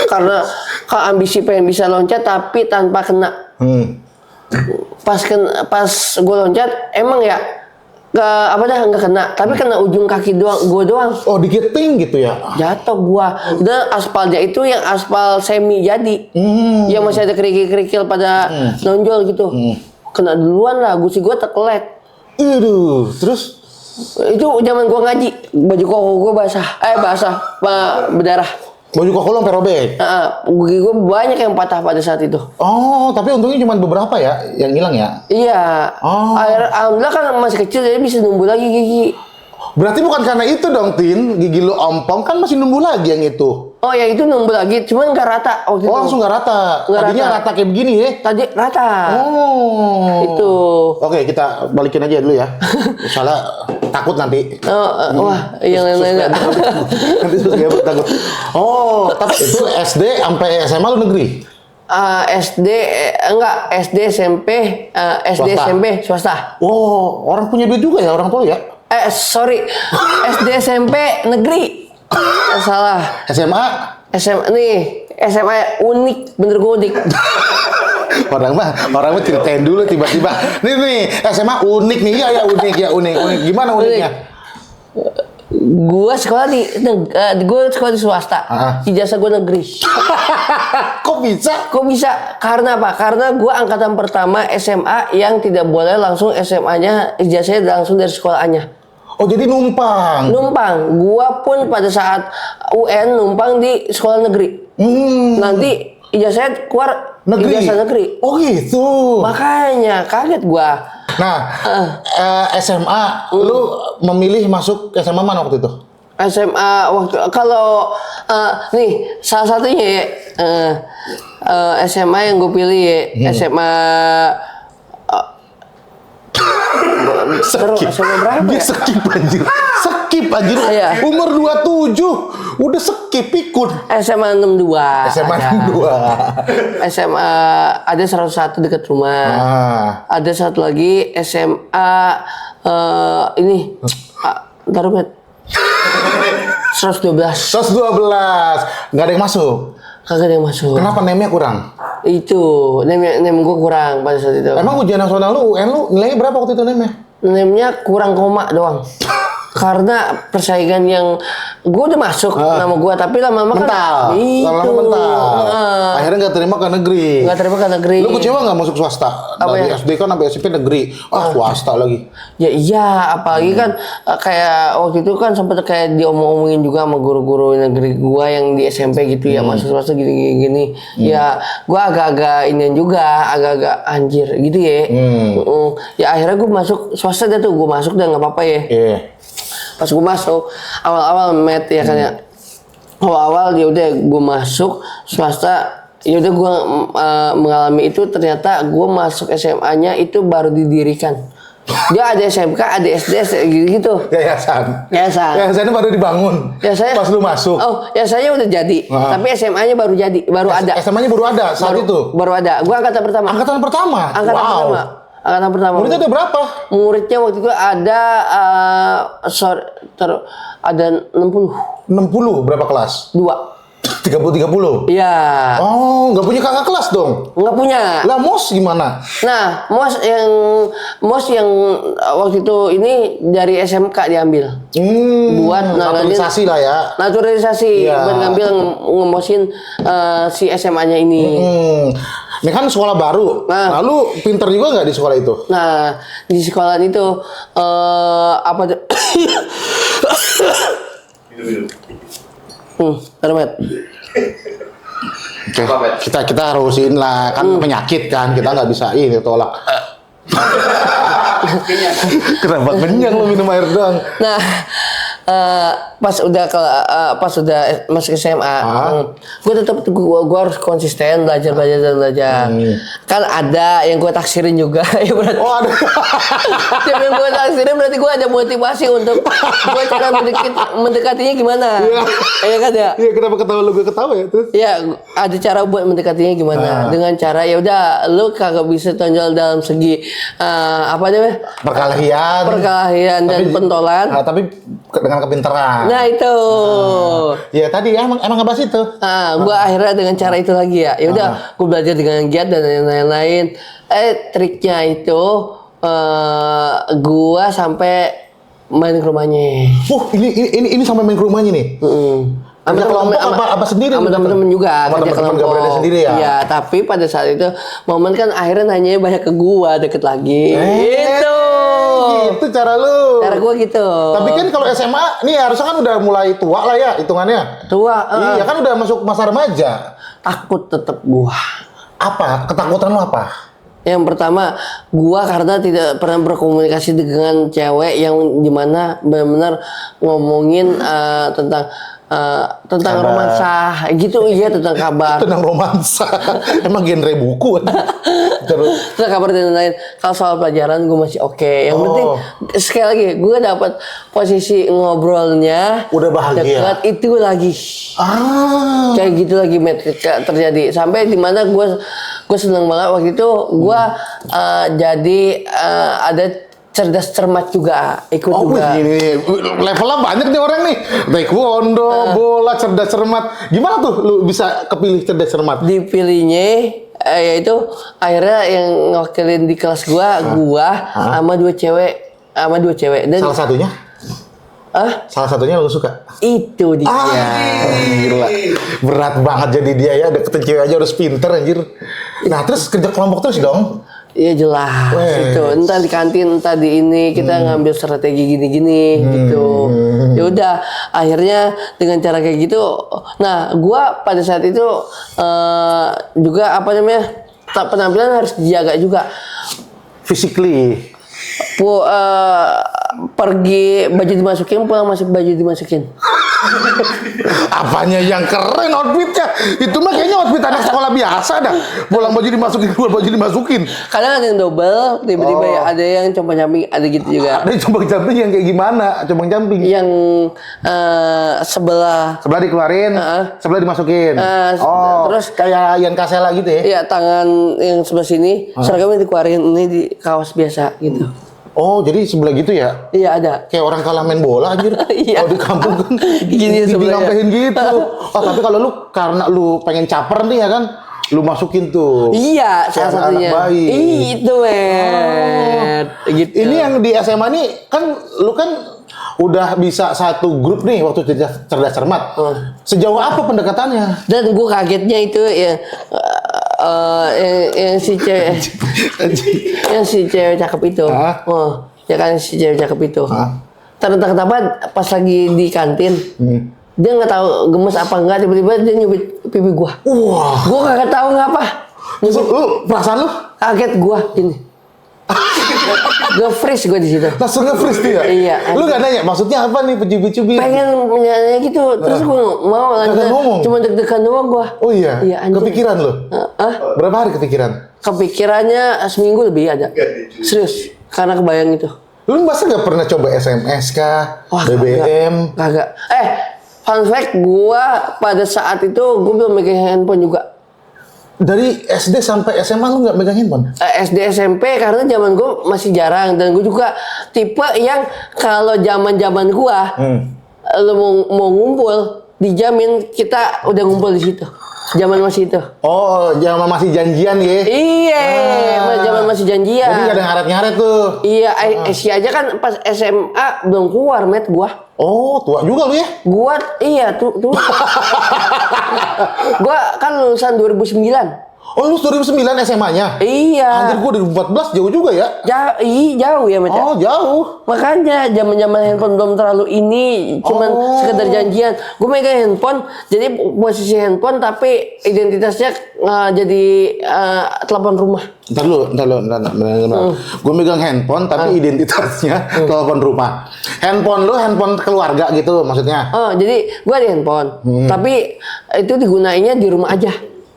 Karena ambisi pengen bisa loncat tapi tanpa kena. Pas gue loncat, emang ya nggak kena, tapi kena ujung kaki gue doang. Oh, digiting gitu ya? Jatuh gua. Dan aspalnya itu yang aspal semi jadi. Yang masih ada kerikil-kerikil pada nonjol gitu. Kena duluan lah, gusi gua terkelet. Terus? Itu zaman gua ngaji, baju koko gua basah, berdarah. Baju koko lo sampai robek? Gigi gua banyak yang patah pada saat itu. Oh, tapi untungnya cuma beberapa ya yang hilang ya? Iya. Alhamdulillah kan masih kecil jadi bisa numbuh lagi gigi. Berarti bukan karena itu dong, Tin. Gigi lu ompong kan masih numbuh lagi yang itu. Oh ya itu nambah lagi, cuman nggak rata waktu itu. Oh, langsung nggak rata. Nggak Tadinya rata. rata kayak begini ya. Tadi rata. Oh. Itu. Oke, kita balikin aja dulu ya. Soalnya takut nanti. Wah, yang lain-lain. Nanti susah takut. Oh, tapi itu SD sampai SMA lu negeri? SD enggak SD SMP SD Swasta. SMP swasta. Oh, orang punya duit juga ya orang tua ya? Sorry SD SMP negeri. Salah. SMA? SMA nih SMA unik, bener gue unik. orang mah ceritain dulu tiba-tiba. Nih SMA unik nih ya unik. Gimana uniknya? Gua sekolah di swasta. Ijazah gue negeri. Kok bisa? Kok bisa? Karena apa? Karena gue angkatan pertama SMA yang tidak boleh langsung SMA-nya ijazahnya langsung dari sekolahnya. Oh jadi numpang. Numpang. Gua pun pada saat UN numpang di sekolah negeri. Nanti ijazahnya keluar ijazah negeri. Oh gitu. Makanya kaget gua. Nah, SMA lu memilih masuk SMA mana waktu itu? SMA waktu kalau nih salah satunya ya SMA yang gue pilih ya SMA SMA berapa Dia ya? skip anjir. Iya. Umur 27 udah skip ikut. SMA 62. SMA ada. 2. SMA ada 101 dekat rumah. Ada satu lagi SMA ini taruh bet 112. 112. Nggak ada yang masuk. Kagak ada yang masuk. Kenapa name-nya kurang? Itu name gue kurang pada saat itu. Emang ujian nasional lu, UN lu nilainya berapa waktu itu name-nya? Name-nya kurang koma doang. Karena persaingan yang gue udah masuk nama gue, tapi lama-lama Mental. kan Lama-lama mental. Akhirnya nggak terima ke negeri. nggak terima ke negeri. Lu kecewa nggak masuk swasta? Apa Dari ya? SD kan sampai SMP negeri. Swasta lagi. Ya iya, apalagi kan kayak waktu itu kan sempat kayak diomong-omongin juga sama guru-guru negeri gua yang di SMP gitu ya, masuk swasta gini-gini. Ya, gua agak-agak inian juga, agak-agak anjir gitu ya. Ya akhirnya gua masuk swasta dah tuh, gua masuk dan nggak apa-apa ya. Iya. Pas gua masuk awal-awal met ya kan ya. Awal-awal ya udah gua masuk swasta. Ya udah gua mengalami itu, ternyata gua masuk SMA-nya itu baru didirikan. Dia ada SMK, ada SD, gitu. Yayasan. Yayasan. Yayasannya baru dibangun. Yayasannya Pas lu masuk. Oh, yayasannya udah jadi. Tapi SMA-nya baru jadi, baru ada. SMA-nya baru ada saat itu. Baru ada. Gua angkatan pertama. Angkatan pertama. Angkatan pertama. Angkatan pertama. Muridnya ada berapa? Muridnya waktu itu ada ada 60. 60 berapa kelas? 2. 30. Iya. Oh, nggak punya kakak kelas dong? Nggak punya. Lah mos gimana? Nah, mos yang waktu itu ini dari SMK diambil. Buat nanganin naturalisasi lah ya. Naturalisasi, Iya. buat ngambil ngemosin si SMA-nya ini. Ini kan sekolah baru. Nah. Lalu pinter juga nggak di sekolah itu? Nah, di sekolah itu apa tuh? Termet. Oke, kita harusin lah, kan penyakit kan, kita nggak bisa ini tolak. Kenapa kenyang lu minum air doang? Nah, pas udah masuk SMA, gue tetap gue harus konsisten belajar. Kan ada yang gue taksirin juga, ya berarti. Oh ada. Tiap yang gue taksirin berarti gue ada motivasi untuk gue cara mendekatinya gimana. Iya kan ya? Iya, kenapa ketawa lu, gue ketawa ya terus? Ya ada cara buat mendekatinya gimana. Dengan cara ya udah lu kagak bisa tonjol dalam segi apa namanya? Perkelahian dan pentolan. Tapi dengan kepintaran. Nah itu. Ya tadi emang ngebahas itu. Gue akhirnya dengan cara itu lagi ya. Ya udah, gue belajar dengan giat dan lain-lain. Triknya itu gue sampai main ke rumahnya. Ini sampai main ke rumahnya nih. Ada kelompok apa sendiri? Sama teman-teman juga. Sama kerja teman-teman kelompok. gak berada sendiri ya? Iya, tapi pada saat itu momen kan akhirnya nanyanya banyak ke gue, deket lagi. Gitu. Gitu cara lu. Cara gue gitu. Tapi kan kalau SMA nih harusnya kan udah mulai tua lah ya hitungannya. Tua. Iya kan udah masuk masa remaja. Takut tetep gue. Apa? Ketakutan lu apa? Yang pertama, gua karena tidak pernah berkomunikasi dengan cewek yang dimana benar-benar ngomongin tentang Kabar. romansa gitu, iya tentang kabar. Tentang romansa. Emang genre buku. Terus. Tentang kabar dan lain-lain. Kalau soal pelajaran gue masih oke. Yang penting sekali lagi gue dapat posisi ngobrolnya Udah bahagia. dekat itu lagi. Kayak gitu lagi Matt, terjadi sampai dimana gue seneng banget waktu itu gue jadi ada cerdas cermat juga ikut juga. Ini levelnya banyak nih orang nih. Taekwondo, bola, cerdas cermat. Gimana tuh lu bisa kepilih cerdas cermat? Dipilihnya yaitu akhirnya yang ngewakilin di kelas gua sama dua cewek dan Salah satunya? Salah satunya lu suka? itu dia. Gila. Berat banget jadi dia ya, deketin cewek aja harus pinter anjir. Nah, terus kerja kelompok terus dong. Iya jelas Wes. itu entah di kantin entah di ini kita ngambil strategi gini-gini gitu. Ya udah akhirnya dengan cara kayak gitu. Nah gua pada saat itu juga apa namanya penampilan harus dijaga juga. Physically. Pergi baju dimasukin pulang masih baju dimasukin. Apanya yang keren outfitnya? Itu mah kayaknya outfit anak sekolah biasa dah. Pulang baju dimasukin, keluar baju dimasukin. Kadang ada yang double tiba-tiba ya ada yang compang camping ada gitu juga. Ada combang camping yang kayak gimana? Combang camping. Yang sebelah Sebelah dikeluarin, sebelah dimasukin. terus kayak Ian Kasela gitu ya? iya tangan yang sebelah sini seragamnya dikeluarin ini di kaos biasa gitu. Oh, jadi sebelah gitu ya? Iya ada. Kayak orang kalah main bola anjir. Iya. Kalau di kampung kan Gini sebelahnya. digampein gitu. Oh, tapi kalau lu karena lu pengen caper nih ya kan, lu masukin tuh. Iya, Kayak salah anak satunya. bayi. Itu, men. Gitu. Ini yang di SMA nih kan lu kan udah bisa satu grup nih waktu cerdas cermat. Sejauh apa pendekatannya? Dan gue kagetnya itu ya yang si cewek yang si cewek cakep itu. Hah? Ya kan si cewek cakep itu. Hah? Ternyata kenapa pas lagi di kantin dia nggak tahu gemes apa enggak tiba-tiba dia nyubit pipi gua. Wah. Gua kagak tahu ngapa. Lu perasaan lu Kaget gua gini. Gua freeze gua di situ. langsung nge-freeze dia. Iya. Lu gak nanya maksudnya apa nih pencubit-cubit? Pengen nanya gitu, terus gua mau Kagak lanjut. ngomong? Cuma deg-degan doang gua. Oh iya. Iya, anjing. Kepikiran lu? Berapa hari kepikiran? Kepikirannya seminggu lebih ada. Serius, karena kebayang itu. Lu masa gak pernah coba SMS kah? Wah, BBM? Kagak. Fun fact, gua pada saat itu gua belum megang handphone juga. Dari SD sampai SMA lu gak megang handphone? SD SMP karena zaman gue masih jarang dan gue juga tipe yang kalau zaman gua lu mau ngumpul dijamin kita udah ngumpul di situ. Zaman masih itu. Oh, zaman masih janjian ya? Iya, zaman masih janjian. Jadi gak ada ngaret-ngaret tuh? Iya, Asia aja kan pas SMA belum keluar met gua. Oh, tua juga lu ya? Gua iya tuh. Gua kan lulusan 2009. Oh, lu 2009 SMA-nya? Iya. Anjir, gua 2014 jauh juga ya? Jauh ya, Met. Oh, jauh. Makanya zaman handphone belum terlalu ini, cuman sekedar janjian. Gue megang handphone, jadi posisi handphone tapi identitasnya jadi telepon rumah. Ntar lu. Gue megang handphone tapi identitasnya telepon rumah. Handphone lu handphone keluarga gitu maksudnya? Oh, jadi gue ada handphone, tapi itu digunainnya di rumah aja,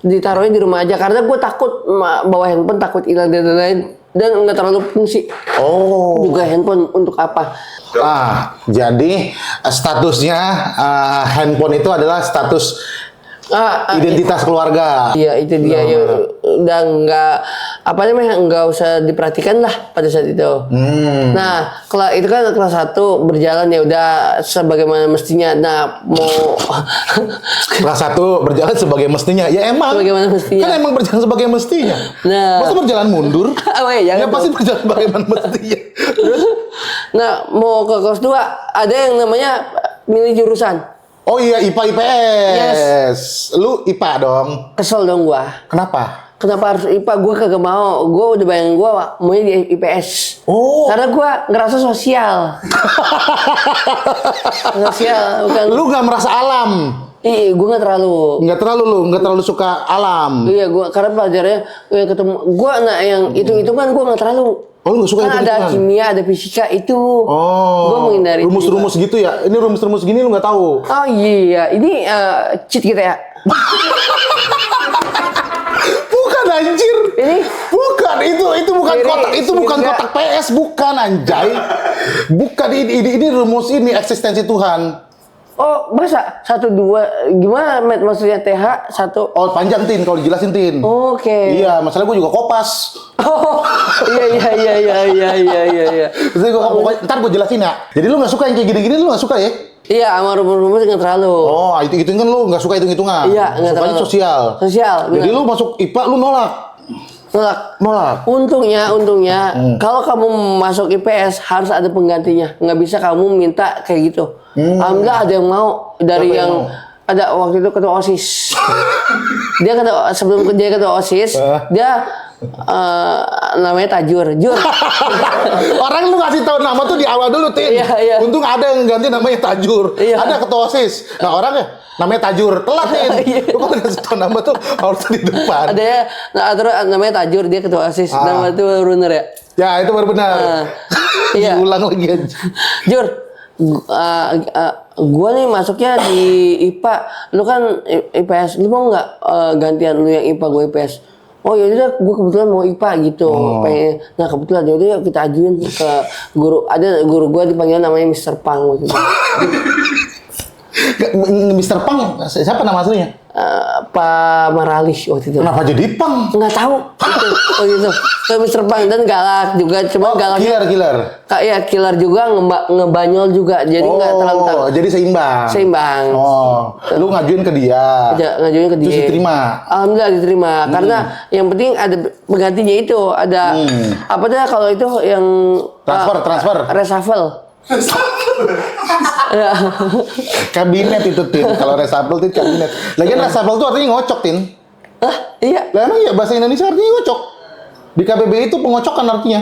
ditaruhnya di rumah aja karena gue takut bawa handphone takut hilang dan lain-lain dan nggak terlalu fungsi. Oh. Juga handphone untuk apa? Jadi statusnya handphone itu adalah status identitas keluarga. Iya itu dia ya udah nggak apa namanya nggak usah diperhatikan lah pada saat itu. Nah itu kan kelas 1 berjalan ya udah sebagaimana mestinya. Nah mau Kelas 1 berjalan sebagai mestinya. Ya emang. Sebagaimana mestinya. Kan emang berjalan sebagai mestinya. Nah. Masa berjalan mundur? Oh, iya, Ya jangan pasti dong. berjalan bagaimana mestinya. Nah mau ke kelas 2 ada yang namanya milih jurusan. Oh iya, IPA IPS. Lu IPA dong. Kesel dong gua. Kenapa? Kenapa harus IPA? Gua kagak mau. Gua udah bayangin gua maunya di IPS. Oh. Karena gua ngerasa sosial. Sosial bukan. Lu nggak merasa alam. Iya, gue nggak terlalu. Nggak terlalu suka alam. Iya, gue karena pelajarnya ketemu gue yang itu kan gue nggak terlalu. Oh, lu nggak suka Kan ada kimia, ada fisika itu. Gue Oh, menghindari. rumus-rumus gitu ya? Ini rumus-rumus gini lu nggak tahu? Oh iya, ini cheat kita ya. Bukan anjir. Ini Bukan, itu bukan Ini kotak, itu bukan segera- kotak PS, bukan anjay. Bukan ini rumus ini eksistensi Tuhan. oh masa 1 2 gimana maksudnya TH 1. Oh, panjang Tin kalau dijelasin Tin. Oke. Iya, masalah gue juga kopas. Oh iya. Terus ntar gue jelasin ya. Jadi lu nggak suka yang kayak gini-gini, lu nggak suka ya? Iya, sama rumus-rumus nggak terlalu. Oh, itu kan lu nggak suka hitung-hitungan. Iya, nggak Sukanya terlalu. sosial. Sosial. Jadi benar. lu masuk IPA lu nolak. Nolak. Untungnya kalau kamu masuk IPS harus ada penggantinya. Nggak bisa kamu minta kayak gitu. Alhamdulillah ada yang mau dari Siapa yang yang mau? ada waktu itu ketua OSIS. Sebelum dia ketua OSIS, dia namanya Tajur. Jur. Orang lu ngasih tahu nama tuh di awal dulu, Tin. Iya. Untung ada yang ganti namanya Tajur. Iya. Ada ketua OSIS. Nah, orangnya namanya Tajur. Telat, Tin. Iya. Lu kalau ngasih tahu nama tuh harus di depan. Ada ya, terus namanya Tajur, dia ketua OSIS. Ah. Nama itu runner ya. Ya, itu baru benar. Iya. Diulang lagi aja. Jur, gua nih masuknya di IPA, lu kan IPS, lu mau nggak gantian lu yang IPA, gua IPS? Oh ya udah, gua kebetulan mau IPA gitu. Pengen, nah kebetulan ya udah kita ajuin ke guru. Ada guru gua dipanggil namanya Mr. Pang waktu itu. Mr. Pang, siapa nama aslinya? Pak Maralis waktu itu. Kenapa jadi Pang? Nggak tahu itu waktu itu. Ke Mr. Pang dan galak juga, cuma galaknya Killer. kayak killer juga, ngebanyol juga, jadi nggak terlalu jadi seimbang. seimbang. Oh, lu ngajuin ke dia. Ngajuin ke dia. Terus diterima. Alhamdulillah diterima. Karena yang penting ada penggantinya itu, ada apa dah kalau itu yang Transfer. reshuffle. Kabinet itu, Tin. Kalau reshuffle itu kabinet. Lagian reshuffle itu artinya ngocok, Tin. Hah? Iya. Lah emang ya bahasa Indonesia artinya ngocok. Di KBBI itu pengocokan artinya.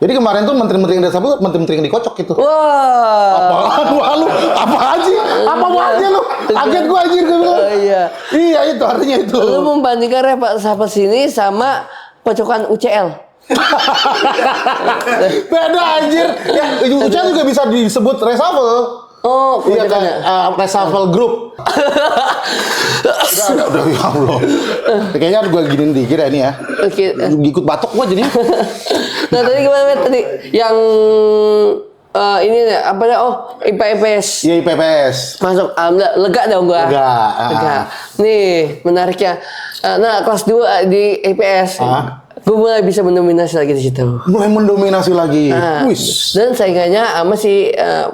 Jadi kemarin tuh menteri-menteri yang reshuffle, menteri-menteri yang dikocok gitu. Wah. Apaan? Wah lu, apa aja? Apa aja lu? Kaget gua anjir gua bilang. Iya. Iya itu artinya itu. Lu membandingkan reshuffle sini sama pecokan UCL. Beda anjir. Ya, Uca juga bisa disebut reshuffle. Oh, Iya kan, pecokannya. reshuffle group. udah ya Allah. Kayaknya gue giniin dikit ya ini ya. Oke. Ikut batuk gue jadi. Nah tadi gimana Met? Tadi yang ini apa ya? Oh, IPA IPS. Iya IPPS. Masuk, alhamdulillah lega dong gua. Lega. Nih, menariknya. Nah, kelas 2 di IPS. Gue mulai bisa mendominasi lagi di situ. Mulai mendominasi lagi. Nah, Wis. dan saingannya sama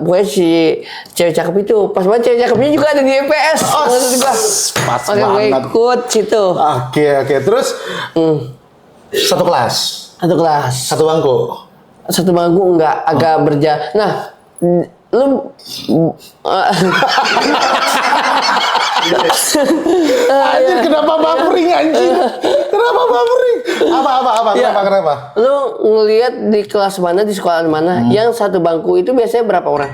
pokoknya si cewek cakep itu. Pas banget cewek cakepnya juga ada di IPS. Maksud gua. Pas Oke, gue banget. ikut situ. Oke. Terus satu kelas, Satu kelas. satu bangku. Satu bangku enggak, agak berjalan. Nah, lu Anjir kenapa buffering anjing? Kenapa buffering? Apa? Ya. Kenapa? Lu ngelihat di kelas mana, di sekolah mana, yang satu bangku itu biasanya berapa orang?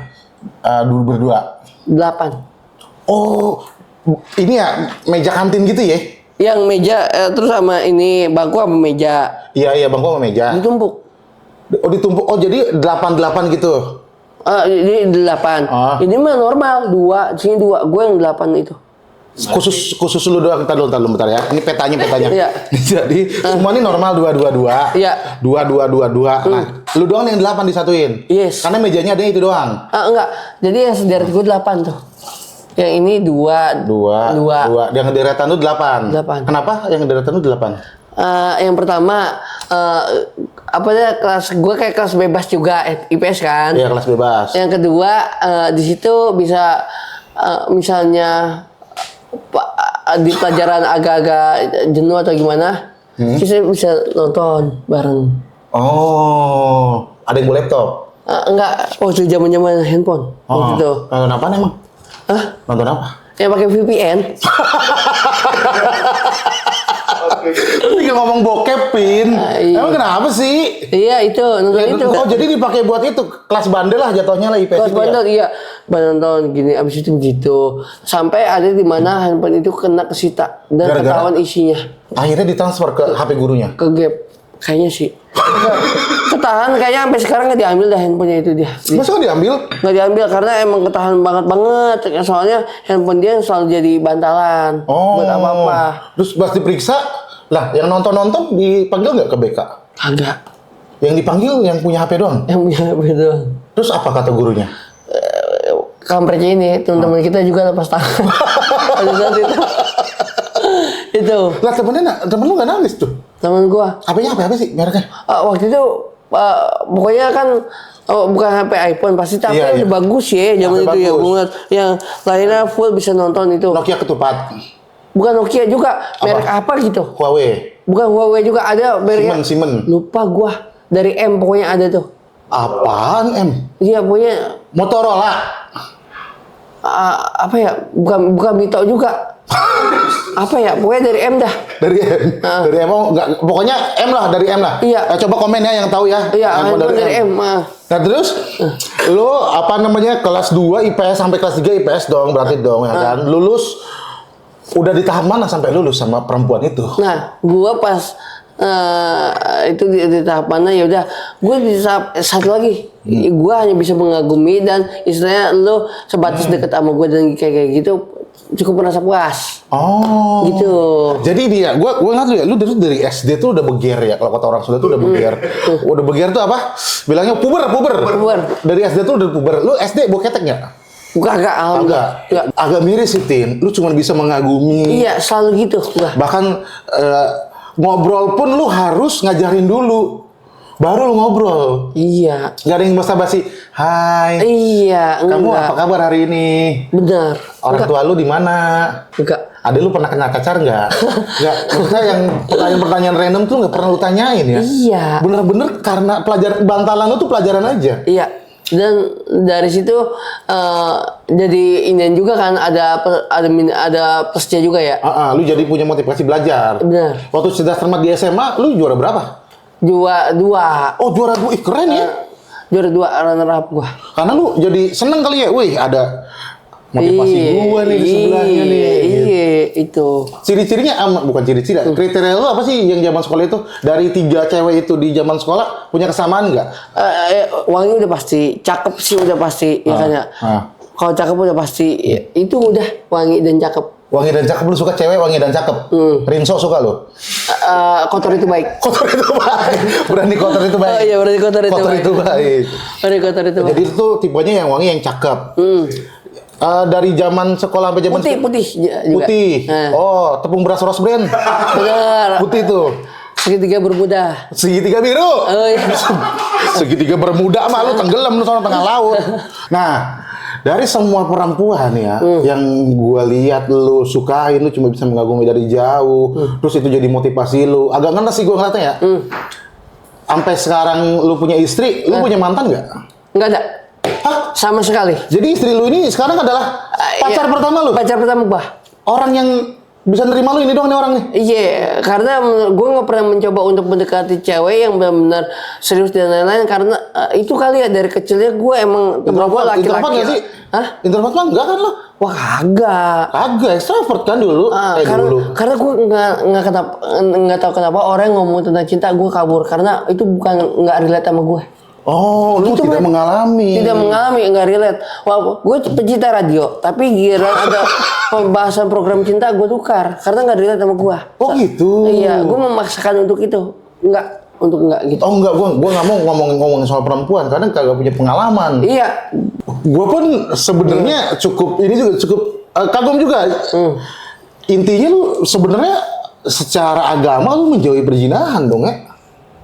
Dulu berdua. 8. Oh, ini ya meja kantin gitu ya? Yang meja terus sama ini bangku sama meja Iya bangku sama meja. ditumpuk. Oh ditumpuk. Oh jadi 8 gitu. Ini 8. Ini mah normal 2, sini 2. Gue yang 8 itu. Khusus lu doang. Bentar dulu bentar ya. Ini petanya. Iya. Jadi semua ini normal 2. Iya. 2. Nah, lu doang yang 8 disatuin. Yes. Karena mejanya ada yang itu doang. Enggak. Jadi yang sederet gue 8 tuh. Yang ini 2. 2. Yang deretan lu 8. 8. Kenapa yang deretan lu 8? Yang pertama apa ya, kelas gue kayak kelas bebas juga IPS kan. Iya, kelas bebas. Yang kedua di situ bisa misalnya di pelajaran agak-agak jenuh atau gimana, sisanya bisa nonton bareng. Oh, ada yang bawa laptop. Enggak, waktu zaman-zaman handphone waktu itu. Nonton apa emang? Hah? Nonton apa? Yang pakai VPN. Lu tinggal ngomong bokep, Pin. Iya. Emang kenapa sih? Iya itu nonton itu. Oh, jadi dipakai buat itu kelas bandel lah jatuhnya lah IPS Kelas itu ya? bandel iya. nonton gini, abis itu begitu. Sampai ada di mana handphone itu kena kesita dan Gara-gara? ketahuan isinya Akhirnya ditransfer ke HP gurunya. ke gap, kayaknya sih. Ketahan kayaknya sampai sekarang nggak diambil dah handphonenya itu dia. Masa nggak diambil? Nggak diambil karena emang ketahan banget. Soalnya handphone dia selalu jadi bantalan buat apa-apa. Terus pas diperiksa, lah yang nonton dipanggil nggak ke BK? Kagak. Yang dipanggil yang punya HP doang. Yang punya HP doang. Terus apa kata gurunya? Kampretnya ini teman-teman kita juga lepas tangan. Pada saat itu Lah temen lu nggak nangis tuh? teman gua HP-nya apa sih mereknya? waktu itu pokoknya kan bukan HP iPhone pasti tapi Iya, iya. udah bagus ya zaman HP itu ya bagus. gua ngeliat yang lainnya full bisa nonton itu. Nokia ketupat, Bukan Nokia juga, merek apa gitu. Huawei, Bukan Huawei juga ada mereknya. Siemens. Lupa gua. Dari M pokoknya ada tuh. Apaan M? Iya pokoknya Motorola. apa ya? Bukan Mito juga. Apa ya? Pokoknya dari M dah. Dari M. Dari M oh, enggak, pokoknya M lah, dari M lah. Iya. Coba komen ya yang tahu ya. Iya, Handphone handphone dari M. Nah terus lu apa namanya kelas 2 IPS sampai kelas 3 IPS dong berarti dong ya kan. Lulus udah di tahap mana sampai lulus sama perempuan itu? Nah, gua pas itu di tahap mana ya udah, gua di tahap satu lagi. Gua hanya bisa mengagumi dan istilahnya lo sebatas deket sama gua dan kayak gitu cukup merasa puas. Oh. Gitu. Jadi dia, gua ngeliat lu ya, lu dari SD tuh udah beger ya, kalau kata orang Sunda tuh udah beger. Udah beger tuh apa? Bilangnya puber. Puber. Dari SD tuh udah puber. Lu SD boketek nggak? Bukan agak alhamdulillah. Nggak. Agak miris sih, Tin. Lu cuma bisa mengagumi. Iya, selalu gitu gua. Bahkan ngobrol pun lu harus ngajarin dulu. Baru lu ngobrol. Iya. Gak ada yang basa-basi. Hai. Iya, Kamu enggak. apa kabar hari ini? Benar. Orang tua lu di mana? Enggak. Ada lu pernah kena pacar nggak? Nggak. Maksudnya yang pertanyaan-pertanyaan random tuh nggak pernah lu tanyain ya? Iya. Bener-bener karena pelajaran bantalan lu tuh pelajaran aja. Iya. Dan dari situ jadi inian juga kan ada plusnya juga ya. Lu jadi punya motivasi belajar. Benar. Waktu sudah cermat di SMA, lu juara berapa? Dua. Oh juara 2, keren ya. Juara 2 runner up gua. Karena lu jadi seneng kali ya, wih ada motivasi Iya, gua nih di sebelahnya nih. Iya, itu. Ciri-cirinya bukan ciri-ciri, kriteria lu apa sih yang zaman sekolah itu? Dari 3 cewek itu di zaman sekolah punya kesamaan nggak? Wangi udah pasti, cakep sih udah pasti, ya kan ya. Kalau cakep udah pasti, ya, itu udah wangi dan cakep. Wangi dan cakep, lu suka cewek wangi dan cakep. Rinso suka lu? Kotor itu baik. Kotor itu baik. Berani kotor itu baik. Oh iya, berarti kotor itu Kotor baik. itu baik. Berarti kotor itu baik. Jadi itu tipenya yang wangi yang cakep. Dari zaman sekolah sampai zaman Putih juga. Putih. Oh, tepung beras Rose Brand. Benar. Putih tuh. Segitiga bermuda. Segitiga biru. Oh iya. Segitiga bermuda mah lu tenggelam lu sana tengah laut. Nah, dari semua perempuan ya, yang gua lihat lu sukain, lu cuma bisa mengagumi dari jauh, terus itu jadi motivasi lu. Agak ngenes sih gua ngeliatnya ya. Sampai sekarang lu punya istri, lu punya mantan nggak? Enggak ada. Hah? Sama sekali. Jadi istri lu ini sekarang adalah pacar Iya. pertama lu? Pacar pertama gua. Orang yang bisa nerima lu ini doang nih orang nih? Iya, karena gue nggak pernah mencoba untuk mendekati cewek yang benar-benar serius dan lain-lain karena itu kali ya dari kecilnya gue emang temen gue Introvert laki-laki. nggak sih? Hah? Introvert mah enggak kan lu? Wah kagak. Kagak, extrovert kan dulu. Karena gue nggak tahu kenapa orang yang ngomong tentang cinta gue kabur karena itu bukan nggak relate sama gue. Oh, lu Itu tidak mah- mengalami. Tidak mengalami, nggak relate. Wah, gue pecinta radio, tapi giliran ada pembahasan program cinta gue tukar karena nggak relate sama gue. Oh gitu. Iya, gue memaksakan untuk itu. Untuk enggak gitu. Oh enggak, gua nggak mau ngomongin soal perempuan karena kagak punya pengalaman. Iya, Gua pun sebenarnya cukup kagum juga. Intinya lu sebenarnya secara agama lu menjauhi perzinahan dong ya?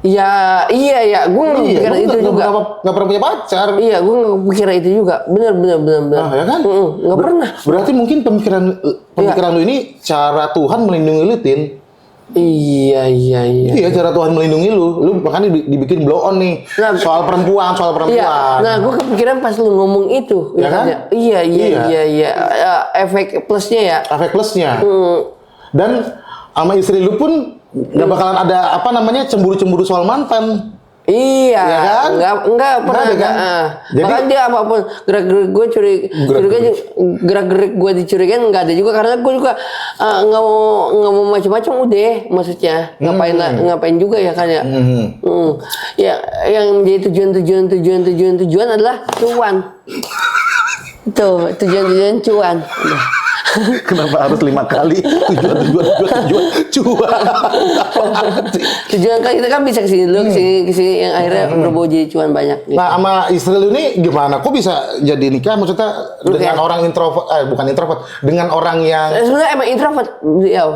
iya, gue nggak pikir itu juga. Nggak pernah punya pacar. Iya, gue nggak pikir itu juga. Benar. Ya kan? Nggak pernah. Berarti mungkin pemikiran lu ini cara Tuhan melindungi lu, Tin. Iya. Iya, cara Tuhan melindungi lu. Lu makanya dibikin blow on nih. Nah, soal perempuan. Iya. Nah, gue kepikiran pas lu ngomong itu. Ya kan? Iya. Efek plusnya ya. Efek plusnya. Dan sama istri lu pun nggak bakalan ada cemburu-cemburu soal mantan. Iya, Iya kan? enggak pernah Nggak ada kan? Jadi- Bahkan dia apapun gerak-gerik gue gerak-gerik gue dicurigain nggak ada juga karena gue juga nggak mau macam-macam udah maksudnya ngapain juga ya kan ya. Ya yang menjadi tujuan adalah cuan. Itu tujuan cuan. Udah. Kenapa harus 5 kali tujuan cuan? Tujuan kan kita kan bisa kesini dulu kesini yang akhirnya berbau jadi cuan banyak. Gitu. Nah, sama istri lu ini gimana? Kok bisa jadi nikah? Maksudnya dengan orang introvert, bukan introvert, dengan orang yang Sebenarnya emang introvert beliau.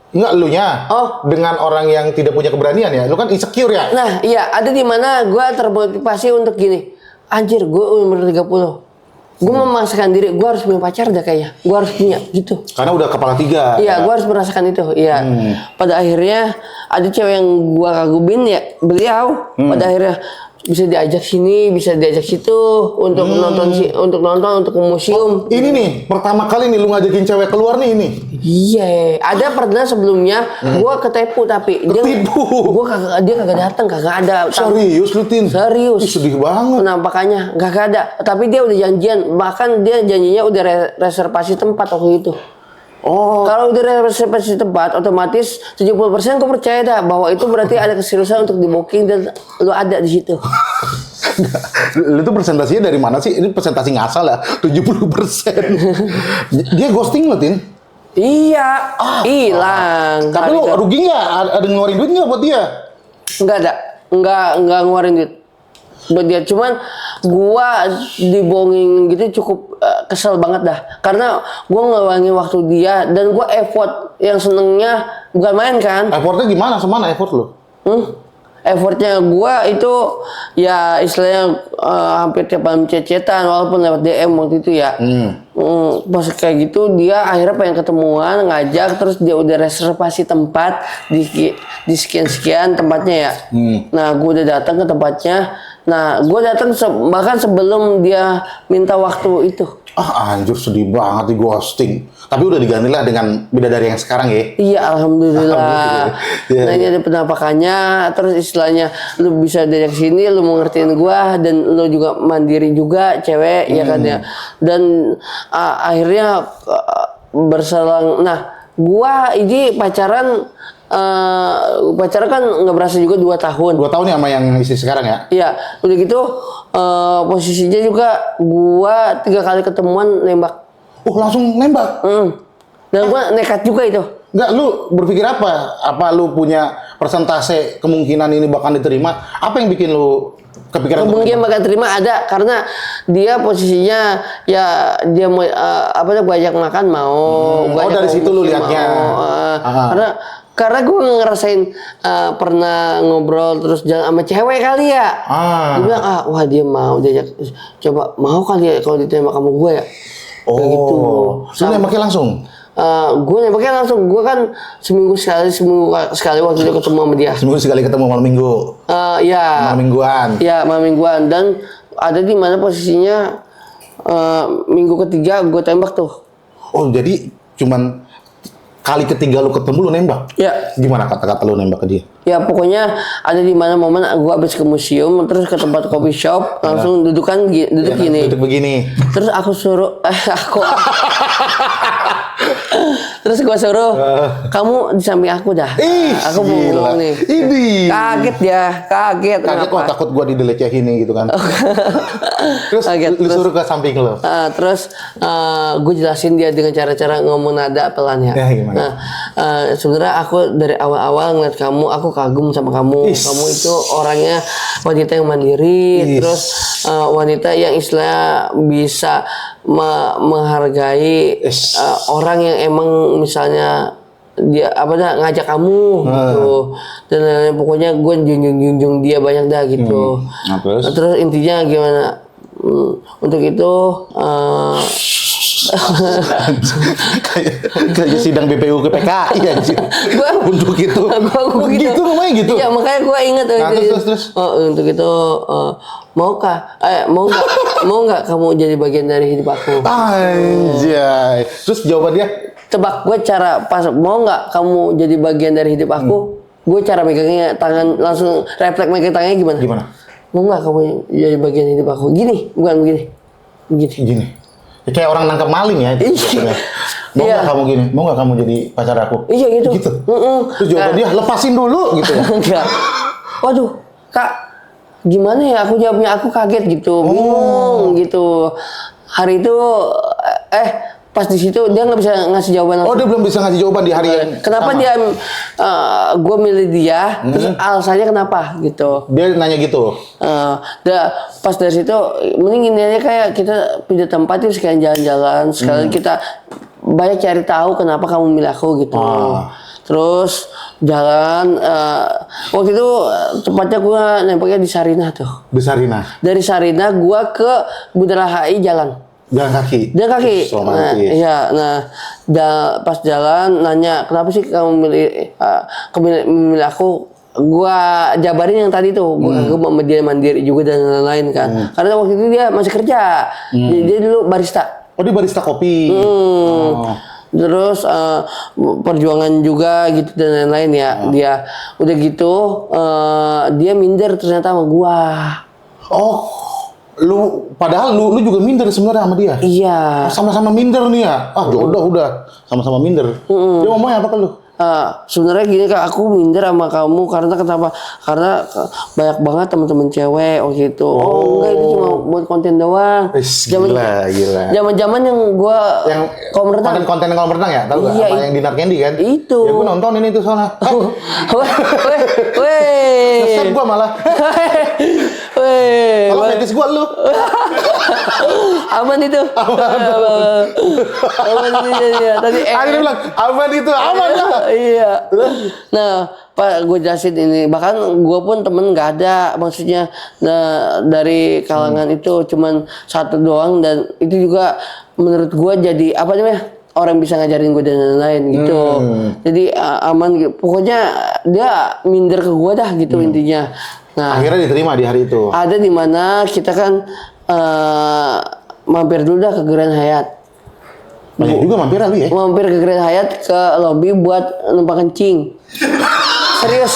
enggak elunya. Oh. Dengan orang yang tidak punya keberanian ya. Lu kan insecure ya? Nah, iya ada di mana gue termotivasi untuk gini. Anjir, gue umur 30. Gue memaksakan diri, gue harus punya pacar dah kayaknya. Gue harus punya gitu. Karena udah kepala 3. Iya, gue harus merasakan itu. Iya. Pada akhirnya ada cewek yang gue kagumin ya, beliau. Pada akhirnya bisa diajak sini, bisa diajak situ untuk nonton untuk ke museum. Ini nih, pertama kali nih lu ngajakin cewek keluar nih ini. Iya, ada pernah sebelumnya gua ketipu tapi Ketipu? dia kagak datang, kagak ada. Serius lu, Tin? Serius. Ih, sedih banget. Penampakannya kagak ada, tapi dia udah janjian, bahkan dia janjinya udah reservasi tempat waktu itu. Oh, Kalau udah reservasi tempat, otomatis 70% gue percaya dah bahwa itu berarti ada keseriusan untuk di booking dan lu ada di situ. lu tuh presentasinya dari mana sih? Ini presentasi ngasal ya, 70%. Dia ghosting lu, Tin? Iya, hilang. Tapi lu rugi nggak? Ada ngeluarin duit nggak buat dia? Enggak ada, enggak ngeluarin duit buat dia. Cuman gua dibohongin gitu cukup kesel banget dah. Karena gua ngeluangin waktu dia dan gua effort yang senengnya bukan main kan. Effortnya gimana? Semana effort lu? Effortnya gua itu ya istilahnya hampir tiap malam cecetan walaupun lewat DM waktu itu ya. Pas kayak gitu dia akhirnya pengen ketemuan ngajak terus dia udah reservasi tempat di sekian tempatnya ya. Nah gua udah datang ke tempatnya. Nah gua datang bahkan sebelum dia minta waktu itu. Ah, anjir, sedih banget di ghosting. Tapi udah diganti lah dengan bidadari yang sekarang ya. Iya, alhamdulillah. Iya, Nah, ini ada penampakannya. Terus istilahnya, lu bisa dari sini, lu mau ngertiin gua, dan lu juga mandiri juga, cewek, ya kan ya. Dan akhirnya berselang. Nah, gua ini pacaran kan nggak berasa juga 2 tahun. 2 tahun ya sama yang istri sekarang ya? Iya, udah gitu posisinya juga gua 3 kali ketemuan nembak. Langsung nembak? Dan gua nekat juga itu. Enggak, lu berpikir apa? Apa lu punya persentase kemungkinan ini bakal diterima? Apa yang bikin lu kepikiran? Kemungkinan bakal terima ada karena dia posisinya ya dia mau gua ajak makan mau. Gua ajak dari situ lu musim liatnya. mau. Karena gue ngerasain pernah ngobrol terus jalan sama cewek kali ya. Dia bilang wah dia mau diajak coba mau kali ya kalau ditembak sama gue ya. Kayak gitu. Lu nembaknya langsung? Gue nembaknya langsung. Gue kan seminggu sekali waktu itu ketemu sama dia. Seminggu sekali ketemu malam minggu? Ya. Malam mingguan? Ya malam mingguan. Dan ada di mana posisinya minggu ketiga gue tembak tuh. Oh jadi cuman kali ketiga lu ketemu lu nembak? Ya. Gimana kata-kata lu nembak ke dia? Ya pokoknya ada di mana momen gue habis ke museum terus ke tempat coffee shop langsung duduk gini. Duduk begini. Terus aku suruh terus gue suruh kamu di samping aku dah. Aku mau ngomong nih. Ini. Kaget dia, kaget. Kaget kok takut gua didelecehin gitu kan. Terus Kaget, lu suruh ke samping lu. Terus gue jelasin dia dengan cara-cara ngomong nada pelannya. Ya, gimana? Sebenarnya aku dari awal-awal ngeliat kamu, aku kagum sama kamu. Kamu itu orangnya wanita yang mandiri, terus wanita yang istilahnya bisa menghargai orang yang emang misalnya dia ngajak kamu gitu dan pokoknya gue junjung dia banyak dah gitu. Terus intinya gimana untuk itu kayak sidang BPU ke PKI anjir. Untuk itu. Gua gitu rumahnya gitu. Iya, makanya gua ingat terus. untuk itu mau nggak kamu jadi bagian dari hidup aku? Anjay. Terus jawaban dia? Tebak gue cara pas mau nggak kamu jadi bagian dari hidup aku? gue cara megangnya tangan langsung refleks megang tangannya gimana? Gimana? Mau nggak kamu jadi bagian hidup aku? Gini, bukan begini. Begini. Gini. Ya, kayak orang nangkap maling ya. Iya. Maksudnya. Mau Iya. nggak kamu gini? Mau nggak kamu jadi pacar aku? Iya gitu. Gitu. Mm-mm. Terus jawaban Nah. dia lepasin dulu gitu. Enggak. Waduh, Kak, gimana ya aku jawabnya? Aku kaget gitu, bingung gitu. Hari itu, pas di situ dia nggak bisa ngasih jawaban. Oh, dia belum bisa ngasih jawaban di hari yang Kenapa sama. dia, gue milih dia, terus alasannya kenapa gitu. Dia nanya gitu. Pas dari situ, mending ini aja kayak kita pindah tempat itu sekalian jalan-jalan, sekalian kita banyak cari tahu kenapa kamu milih aku gitu. Terus jalan, waktu itu tempatnya gue nempelnya di Sarinah tuh. Di Sarinah. Dari Sarinah gue ke Bundaran HI jalan. Jalan kaki. Dia kaki. Nah, Romantis. iya. Nah, pas jalan nanya, kenapa sih kamu memilih aku? Gua jabarin yang tadi tuh, gua mau dia mandiri juga dan lain-lain kan. Karena waktu itu dia masih kerja. Dia dulu barista. Oh, dia barista kopi. Oh. Terus perjuangan juga gitu dan lain-lain ya. Dia udah gitu dia minder ternyata sama gua. Oh, padahal lu juga minder sebenarnya sama dia. Iya. Oh, sama-sama minder nih ya. Ah, jodoh udah. Sama-sama minder. Dia ngomongnya apa ke lu? Sebenarnya gini Kak, aku minder sama kamu karena kenapa? Karena banyak banget teman-teman cewek waktu itu. Oh enggak, itu cuma buat konten doang. Gila. Zaman-zaman yang gua Yang kolam renang. konten kolam renang ya? Tahu nggak? Iya, Apa yang Dinar Candy kan? Itu. Ya gua nontonin itu soalnya. Weh. Nge-save gua malah. Weh. Kalau fetis gua lu. Aman itu. Aman itu ya. Tadi Akhirnya bilang, aman itu, aman ya. Iya. Nah, Pak, gue jelasin ini. Bahkan gue pun temen nggak ada, maksudnya. Nah, dari kalangan itu cuman satu doang dan itu juga menurut gue jadi apa namanya? Orang bisa ngajarin gue dan lain-lain gitu. Jadi aman gitu. Pokoknya dia minder ke gue dah gitu intinya. Nah, Akhirnya diterima di hari itu. ada di mana kita kan mampir dulu dah ke Grand Hyatt. Banyak juga mampir lu ya. Mampir ke Grand Hyatt ke lobby buat numpang kencing. Serius.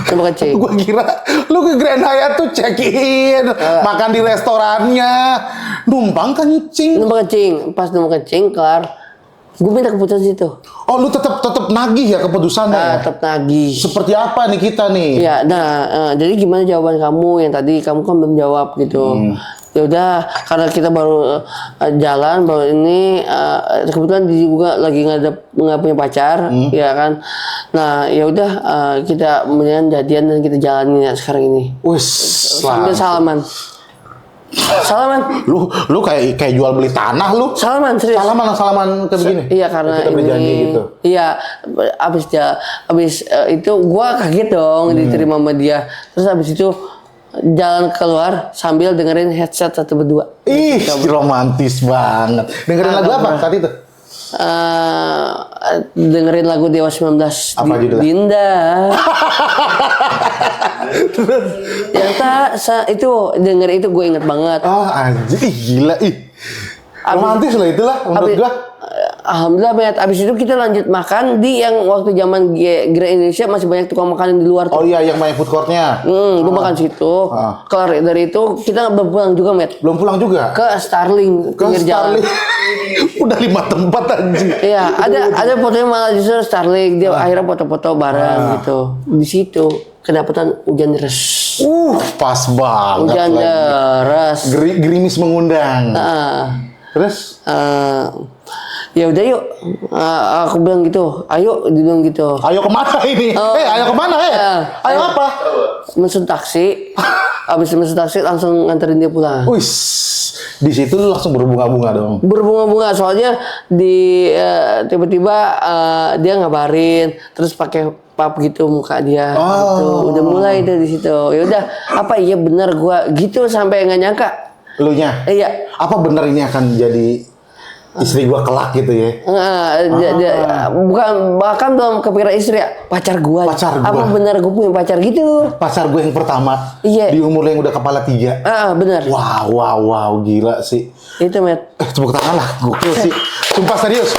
Numpang kencing. Gua kira lu ke Grand Hyatt tuh check-in, makan di restorannya, numpang kencing. Numpang kencing. Pas numpang kencing kelar, gue minta keputusan situ. Oh, lu tetap nagih ya keputusannya ya? Tetap nagih. Seperti apa nih kita nih? Ya, jadi gimana jawaban kamu yang tadi kamu kan belum jawab gitu. Ya udah, karena kita baru jalan, baru ini kebetulan dia juga lagi nggak punya pacar, ya kan. Nah, ya udah kita mendingan jadian dan kita jalanin ya sekarang ini. Wis, Sambil salaman. Salaman. lu kayak jual beli tanah lu. Salaman serius. Salaman kayak begini. Iya karena kita berjanji ini. gitu. Iya, abis itu gua kaget dong diterima sama dia. Terus abis itu jalan keluar sambil dengerin headset satu berdua. Ih, romantis banget. Dengerin lagu apa saat itu? Dengerin lagu Dewa 19. Apa judulnya? Dinda. Yang itu denger itu gue inget banget. Oh, anjir, ih, gila, ih. Romantis lah itulah menurut gua. Alhamdulillah banget. Abis itu kita lanjut makan di yang waktu zaman Grand Indonesia masih banyak tukang makanan di luar tuh. Oh iya, yang banyak food court-nya. Gue makan situ. Kelar dari itu kita belum pulang juga, Met. Belum pulang juga? Ke Starling Ke pinggir jalan. Starling. Udah 5 tempat anjing. Iya, ada fotonya malah justru Starling. Dia akhirnya foto-foto bareng gitu. Di situ kedapatan hujan deras. Pas banget Hujan lagi. deras. Gerimis mengundang. Terus? Ya udah yuk. Aku bilang gitu. Ayo, dibilang gitu. Ayo kemana ini? Ayo kemana? Ayo apa? Mesen taksi. Abis mesen taksi langsung nganterin dia pulang. Wis, di situ lu langsung berbunga-bunga dong. Berbunga-bunga soalnya di tiba-tiba dia ngabarin terus pakai pap gitu muka dia gitu. Udah mulai deh di situ. Ya udah, apa iya benar gua gitu sampai nggak nyangka. Elunya? Iya. Apa benar ini akan jadi istri gua kelak gitu ya? Bukan, bahkan belum kepikiran istri ya, pacar gua. Pacar gua. Apa benar gua punya pacar gitu? Pacar gue yang pertama. Iya. Di umur yang udah kepala 3. Benar. Wow, gila sih. Itu, Met. Tepuk tangan lah, gokil sih. Sumpah serius,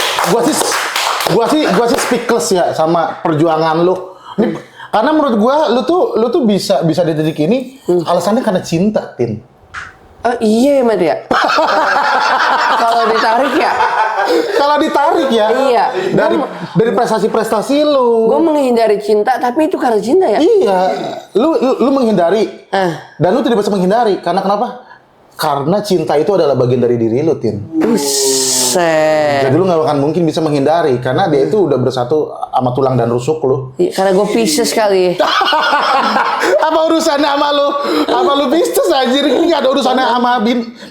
gua sih speechless ya sama perjuangan lu. Ini, karena menurut gua lu tuh bisa di titik ini alasannya karena cinta, Tin. Oh iya Mat ya. Kalau ditarik ya. Kalau ditarik ya. Iya. Dari prestasi-prestasi lu. Gue menghindari cinta tapi itu karena cinta ya. Iya. Lu menghindari. Dan lu tidak bisa menghindari karena kenapa? Karena cinta itu adalah bagian dari diri lu, Tin. Buset. Jadi lu gak akan mungkin bisa menghindari karena dia itu udah bersatu sama tulang dan rusuk lu. Iya, karena gue Pisces kali. Apa urusannya sama lu? Apa lu Pisces anjir? Ini gak ada urusannya sama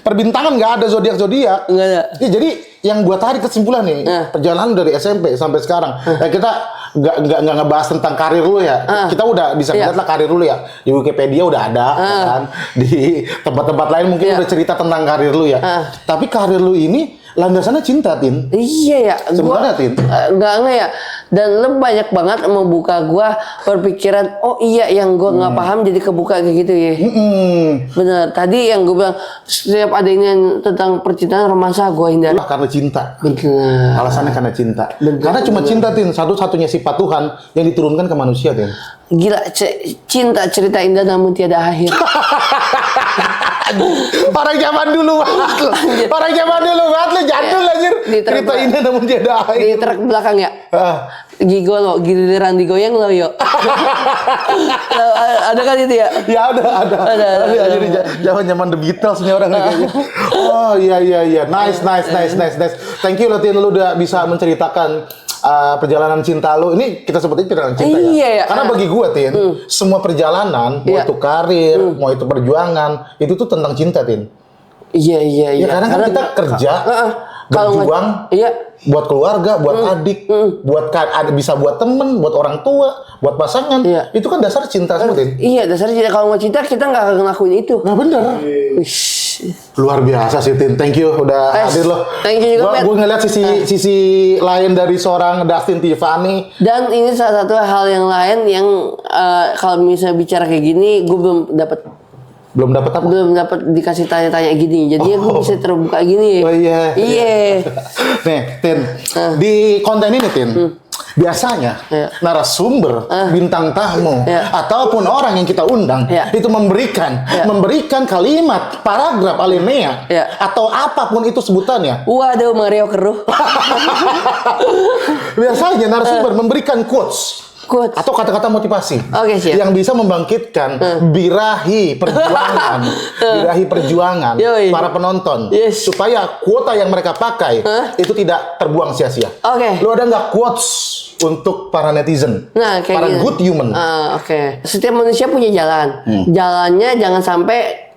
perbintangan, gak ada zodiak-zodiak. Enggak ada. Ya, jadi yang gua tarik kesimpulan nih, perjalanan dari SMP sampai sekarang. Kita nggak ngebahas tentang karir lu ya. Kita udah bisa ngeliat lah karir lu ya. Di Wikipedia udah ada, kan. Di tempat-tempat lain mungkin udah cerita tentang karir lu ya. Tapi karir lu ini landasannya cinta, Tin. Iya ya. Sebenarnya, Tin. Enggak ya. Dan lu banyak banget membuka gua berpikiran, oh iya yang gua nggak paham jadi kebuka kayak gitu ya. Bener. Tadi yang gua bilang setiap ada ini tentang percintaan romansa gua hindari. Karena cinta. Bener. Alasannya karena cinta. Karena cuma cinta, Tin. Satu-satunya sifat Tuhan yang diturunkan ke manusia, Tin. Gila, cinta cerita indah namun tiada akhir. Orang zaman dulu banget lu. Orang zaman dulu banget lu jadul anjir. Cerita ini namun tiada akhir. Di truk belakang ya. Gigolo, giliran digoyang lo yo. Ada kan itu ya? Ya ada. Zaman The Beatles nih orang kayaknya. Oh iya. Nice. Thank you loh, Tin, lu udah bisa menceritakan perjalanan cinta lu. Ini kita sebutnya perjalanan cinta ya. Iya, ya. Karena bagi gua, Tin, semua perjalanan, mau itu karir, mau itu perjuangan, itu tuh tentang cinta, Tin. Iya. Ya karena kan kita kerja, berjuang, buat keluarga, buat adik, bisa buat temen, buat orang tua, buat pasangan. Itu kan dasar cinta semua, Tin. Iya, dasarnya cinta. Kalau nggak cinta kita nggak akan ngelakuin itu. Nah bener. Luar biasa sih, Tin. Thank you udah hadir loh. Thank you juga, Matt. Gue ngeliat sisi lain dari seorang Dustin Tiffany. Dan ini salah satu hal yang lain yang kalau misalnya bicara kayak gini, gue belum dapat apa? Belum dapat dikasih tanya-tanya gini. Jadi gue bisa terbuka gini. Oh iya. Iya. Nih, Tin. Di konten ini, Tin. Biasanya narasumber, bintang tamu, ataupun orang yang kita undang itu memberikan kalimat, paragraf, alinea, atau apapun itu sebutannya. Waduh, Mario keruh. Biasanya narasumber memberikan quotes. Atau kata-kata motivasi yang bisa membangkitkan birahi perjuangan para penonton supaya kuota yang mereka pakai itu tidak terbuang sia-sia. Lu ada nggak quotes untuk para netizen, para good human? Setiap manusia punya jalan. Jalannya jangan sampai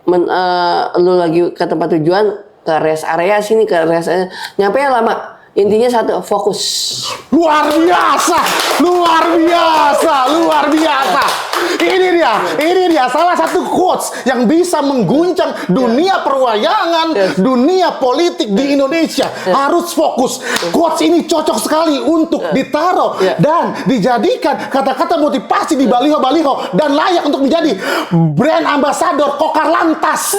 lu lagi ke tempat tujuan ke rest area sini, ke rest area, nyampe lama. Intinya satu, fokus. Luar biasa. Ini dia salah satu quotes yang bisa mengguncang dunia perwayangan, dunia politik di Indonesia. Harus fokus. Quotes ini cocok sekali untuk ditaruh dan dijadikan kata-kata motivasi di baliho-baliho dan layak untuk menjadi brand ambassador Kokar Lantas.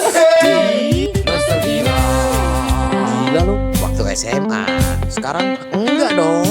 Gila lu, waktu SMA. Sekarang enggak dong.